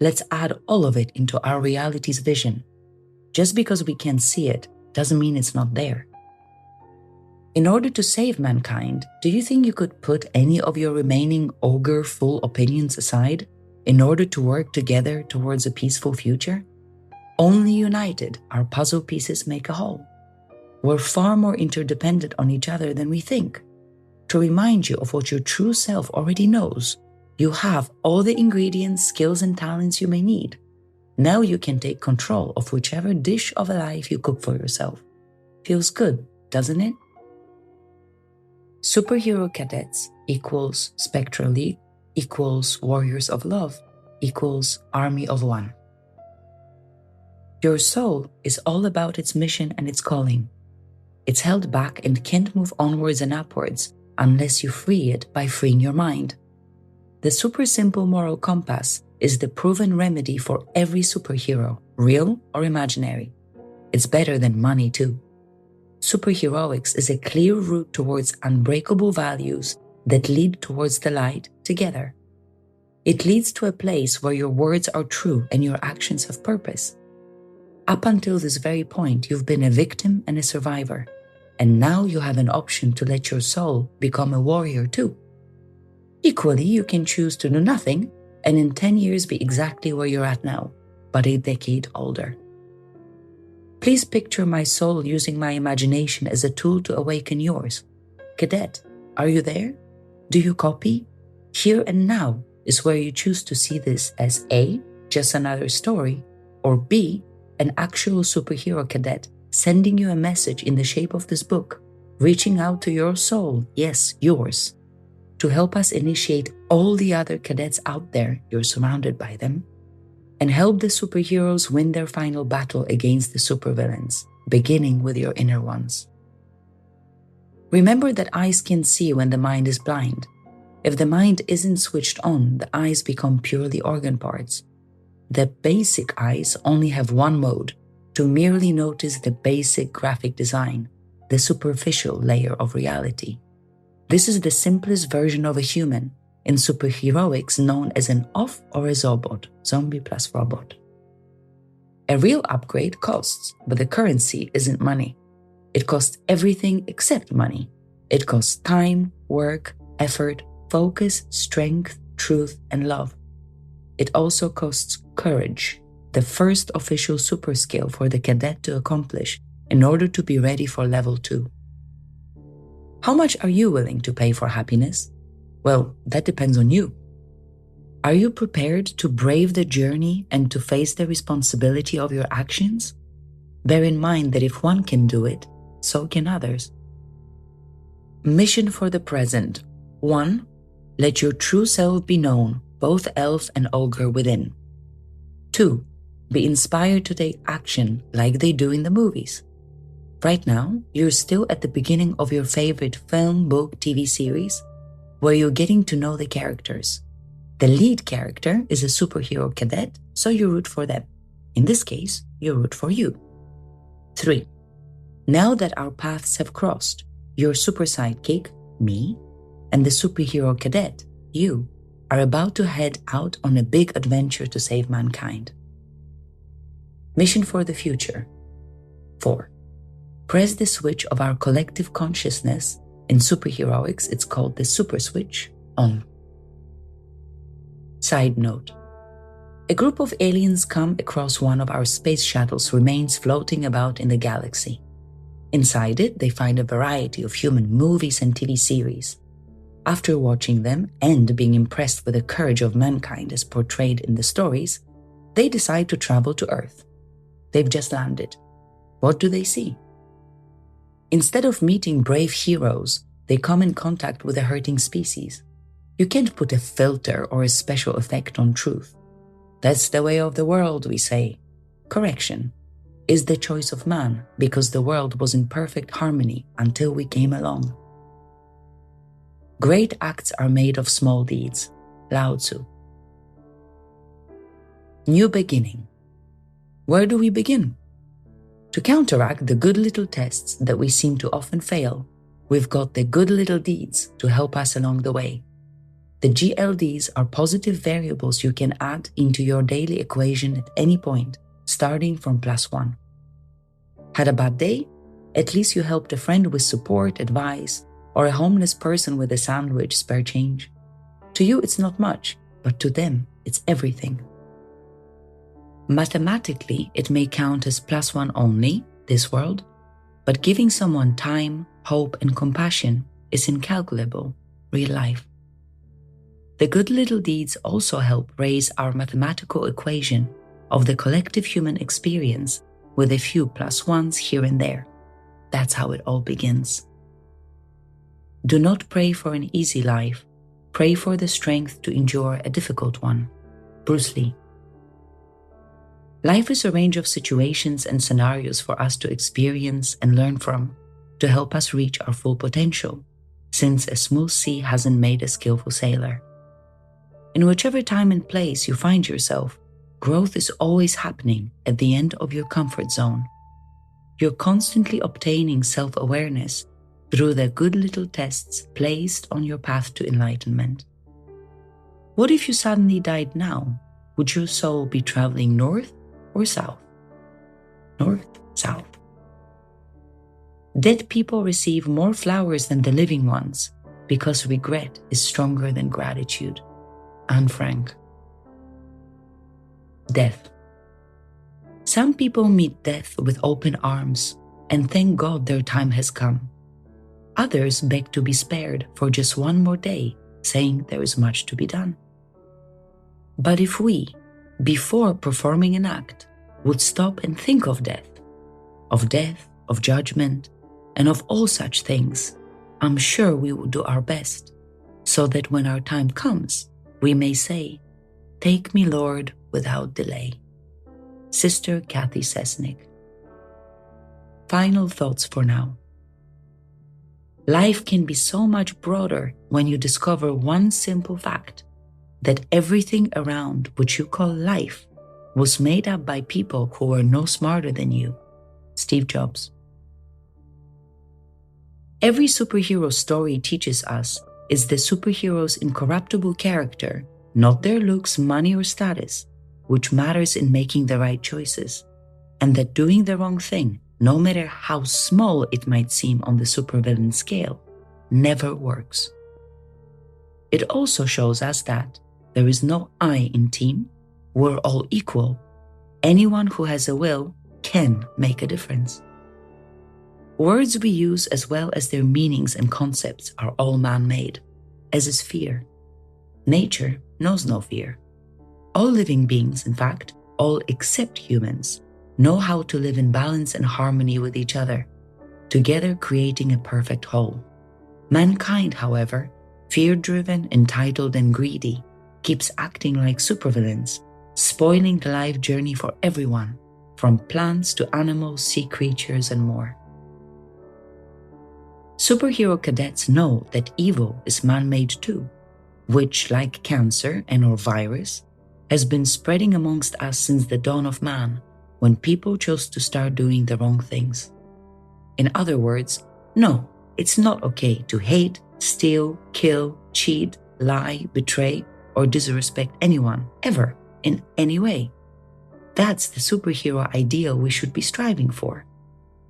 Let's add all of it into our reality's vision. Just because we can't see it doesn't mean it's not there. In order to save mankind, do you think you could put any of your remaining ogre-full opinions aside in order to work together towards a peaceful future? Only united, our puzzle pieces make a whole. We're far more interdependent on each other than we think. To remind you of what your true self already knows, you have all the ingredients, skills, and talents you may need. Now you can take control of whichever dish of a life you cook for yourself. Feels good, doesn't it? Superhero cadets equals Spectral League equals Warriors of Love equals Army of One. Your soul is all about its mission and its calling. It's held back and can't move onwards and upwards unless you free it by freeing your mind. The super simple moral compass is the proven remedy for every superhero, real or imaginary. It's better than money too. Superheroics is a clear route towards unbreakable values that lead towards the light together. It leads to a place where your words are true and your actions have purpose. Up until this very point, you've been a victim and a survivor, and now you have an option to let your soul become a warrior too. Equally, you can choose to do nothing and in 10 years be exactly where you're at now, but a decade older. Please picture my soul using my imagination as a tool to awaken yours. Cadet, are you there? Do you copy? Here and now is where you choose to see this as A, just another story, or B, an actual superhero cadet sending you a message in the shape of this book, reaching out to your soul, yes, yours, to help us initiate all the other cadets out there, you're surrounded by them, and help the superheroes win their final battle against the supervillains, beginning with your inner ones. Remember that eyes can see when the mind is blind. If the mind isn't switched on, the eyes become purely organ parts. The basic eyes only have one mode, to merely notice the basic graphic design, the superficial layer of reality. This is the simplest version of a human, in superheroics known as an off or a zobot, zombie plus robot. A real upgrade costs, but the currency isn't money. It costs everything except money. It costs time, work, effort, focus, strength, truth, and love. It also costs courage, the first official super skill for the cadet to accomplish in order to be ready for level 2. How much are you willing to pay for happiness? Well, that depends on you. Are you prepared to brave the journey and to face the responsibility of your actions? Bear in mind that if one can do it, so can others. Mission for the present. 1. Let your true self be known, both elf and ogre within. 2. Be inspired to take action like they do in the movies. Right now, you're still at the beginning of your favorite film, book, TV series, where you're getting to know the characters. The lead character is a superhero cadet, so you root for them. In this case, you root for you. 3. Now that our paths have crossed, your super sidekick, me, and the superhero cadet, you, are about to head out on a big adventure to save mankind. Mission for the future. 4. Press the switch of our collective consciousness. In superheroics, it's called the super switch, on. Side note. A group of aliens come across one of our space shuttle's remains floating about in the galaxy. Inside it, they find a variety of human movies and TV series. After watching them and being impressed with the courage of mankind as portrayed in the stories, they decide to travel to Earth. They've just landed. What do they see? Instead of meeting brave heroes, they come in contact with a hurting species. You can't put a filter or a special effect on truth. That's the way of the world, we say. Correction is the choice of man, because the world was in perfect harmony until we came along. Great acts are made of small deeds. Lao Tzu. New beginning. Where do we begin? To counteract the good little tests that we seem to often fail, we've got the good little deeds to help us along the way. The GLDs are positive variables you can add into your daily equation at any point, starting from +1. Had a bad day? At least you helped a friend with support, advice, or a homeless person with a sandwich, spare change. To you, it's not much, but to them, it's everything. Mathematically, it may count as +1 only, this world, but giving someone time, hope, and compassion is incalculable, real life. The good little deeds also help raise our mathematical equation of the collective human experience with a few +1s here and there. That's how it all begins. Do not pray for an easy life. Pray for the strength to endure a difficult one. Bruce Lee. Life is a range of situations and scenarios for us to experience and learn from to help us reach our full potential, since a smooth sea hasn't made a skillful sailor. In whichever time and place you find yourself, growth is always happening at the end of your comfort zone. You're constantly obtaining self-awareness through the good little tests placed on your path to enlightenment. What if you suddenly died now? Would your soul be traveling north or south? North, south. Dead people receive more flowers than the living ones because regret is stronger than gratitude. Anne Frank. Death. Some people meet death with open arms and thank God their time has come. Others beg to be spared for just one more day, saying there is much to be done. But if we, before performing an act, would stop and think of death, of judgment, and of all such things, I'm sure we would do our best, so that when our time comes, we may say, "Take me, Lord, without delay." Sister Kathy Sesnick. Final thoughts for now. Life can be so much broader when you discover one simple fact, that everything around which you call life was made up by people who were no smarter than you. Steve Jobs. Every superhero story teaches us is the superhero's incorruptible character, not their looks, money, or status, which matters in making the right choices, and that doing the wrong thing, no matter how small it might seem on the supervillain scale, never works. It also shows us that there is no I in team, we're all equal. Anyone who has a will can make a difference. Words we use as well as their meanings and concepts are all man-made, as is fear. Nature knows no fear. All living beings, in fact, all except humans, know how to live in balance and harmony with each other, together creating a perfect whole. Mankind, however, fear-driven, entitled, and greedy, keeps acting like supervillains, spoiling the life journey for everyone, from plants to animals, sea creatures, and more. Superhero cadets know that evil is man-made too, which, like cancer and/or virus, has been spreading amongst us since the dawn of man, when people chose to start doing the wrong things. In other words, no, it's not okay to hate, steal, kill, cheat, lie, betray, or disrespect anyone, ever, in any way. That's the superhero ideal we should be striving for.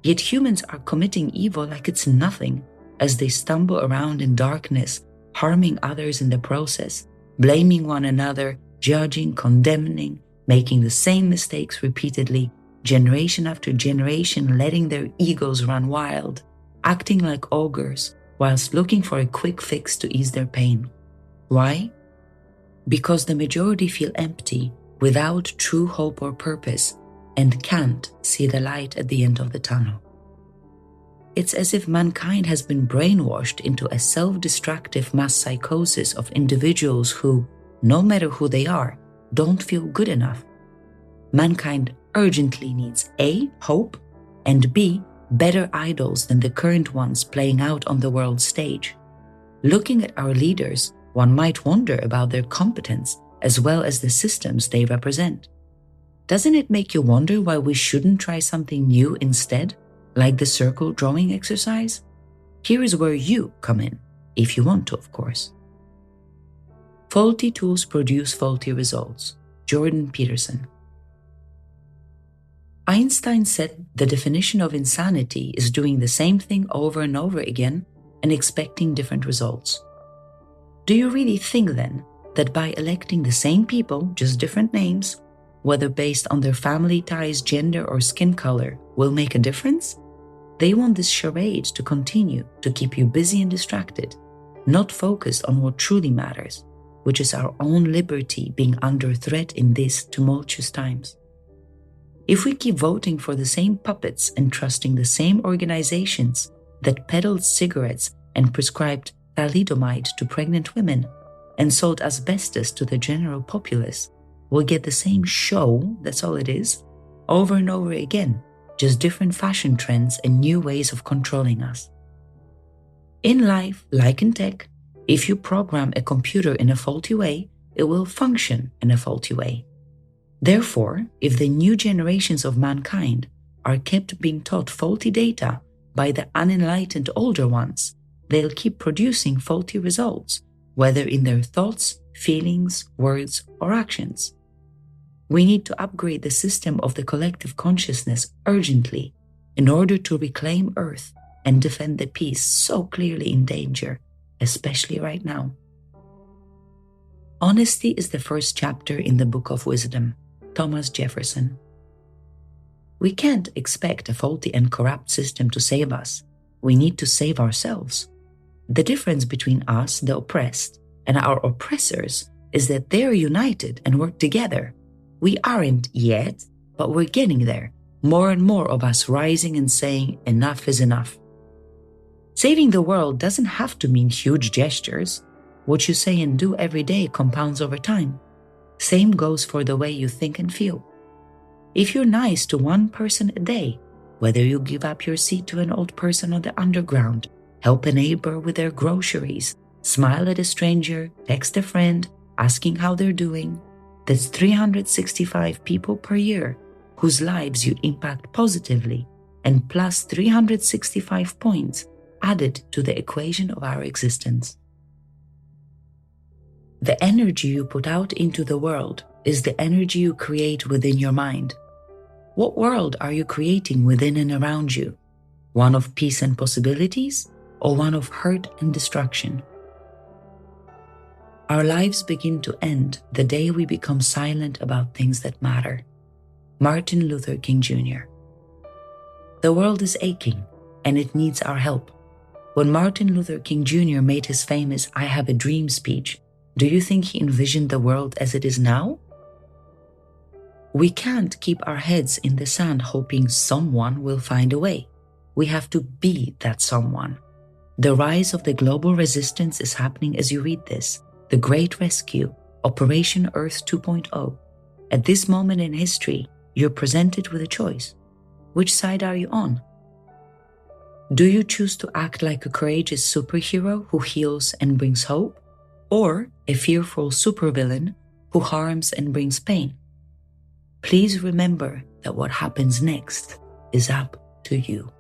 Yet humans are committing evil like it's nothing, as they stumble around in darkness, harming others in the process, blaming one another, judging, condemning, making the same mistakes repeatedly, generation after generation, letting their egos run wild, acting like ogres, whilst looking for a quick fix to ease their pain. Why? Because the majority feel empty, without true hope or purpose, and can't see the light at the end of the tunnel. It's as if mankind has been brainwashed into a self-destructive mass psychosis of individuals who, no matter who they are, don't feel good enough. Mankind urgently needs A, hope, and B, better idols than the current ones playing out on the world stage. Looking at our leaders, one might wonder about their competence as well as the systems they represent. Doesn't it make you wonder why we shouldn't try something new instead, like the circle drawing exercise? Here is where you come in, if you want to, of course. Faulty tools produce faulty results. Jordan Peterson. Einstein said the definition of insanity is doing the same thing over and over again and expecting different results. Do you really think then that by electing the same people, just different names, whether based on their family ties, gender, or skin color, will make a difference? They want this charade to continue to keep you busy and distracted, not focused on what truly matters, which is our own liberty being under threat in these tumultuous times. If we keep voting for the same puppets and trusting the same organizations that peddled cigarettes and prescribed thalidomide to pregnant women and sold asbestos to the general populace, we'll get the same show, that's all it is, over and over again, just different fashion trends and new ways of controlling us. In life, like in tech, if you program a computer in a faulty way, it will function in a faulty way. Therefore, if the new generations of mankind are kept being taught faulty data by the unenlightened older ones, they'll keep producing faulty results, whether in their thoughts, feelings, words, or actions. We need to upgrade the system of the collective consciousness urgently in order to reclaim Earth and defend the peace so clearly in danger, especially right now. Honesty is the first chapter in the Book of Wisdom. Thomas Jefferson. We can't expect a faulty and corrupt system to save us. We need to save ourselves. The difference between us, the oppressed, and our oppressors is that they're united and work together. We aren't yet, but we're getting there. More and more of us rising and saying, enough is enough. Saving the world doesn't have to mean huge gestures. What you say and do every day compounds over time. Same goes for the way you think and feel. If you're nice to one person a day, whether you give up your seat to an old person on the underground, help a neighbor with their groceries, smile at a stranger, text a friend, asking how they're doing, that's 365 people per year whose lives you impact positively, and plus 365 points added to the equation of our existence. The energy you put out into the world is the energy you create within your mind. What world are you creating within and around you? One of peace and possibilities, or one of hurt and destruction? Our lives begin to end the day we become silent about things that matter. Martin Luther King Jr. The world is aching, and it needs our help. When Martin Luther King Jr. made his famous "I Have a Dream" speech, do you think he envisioned the world as it is now? We can't keep our heads in the sand hoping someone will find a way. We have to be that someone. The rise of the global resistance is happening as you read this. The Great Rescue, Operation Earth 2.0. At this moment in history, you're presented with a choice. Which side are you on? Do you choose to act like a courageous superhero who heals and brings hope? Or a fearful supervillain who harms and brings pain? Please remember that what happens next is up to you.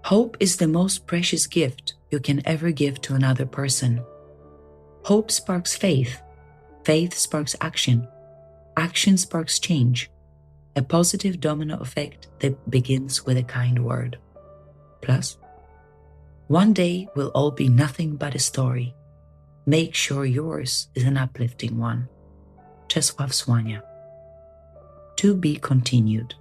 Hope is the most precious gift you can ever give to another person. Hope sparks faith. Faith sparks action. Action sparks change. A positive domino effect that begins with a kind word. Plus, one day will all be nothing but a story. Make sure yours is an uplifting one. Czesław Slania. To be continued.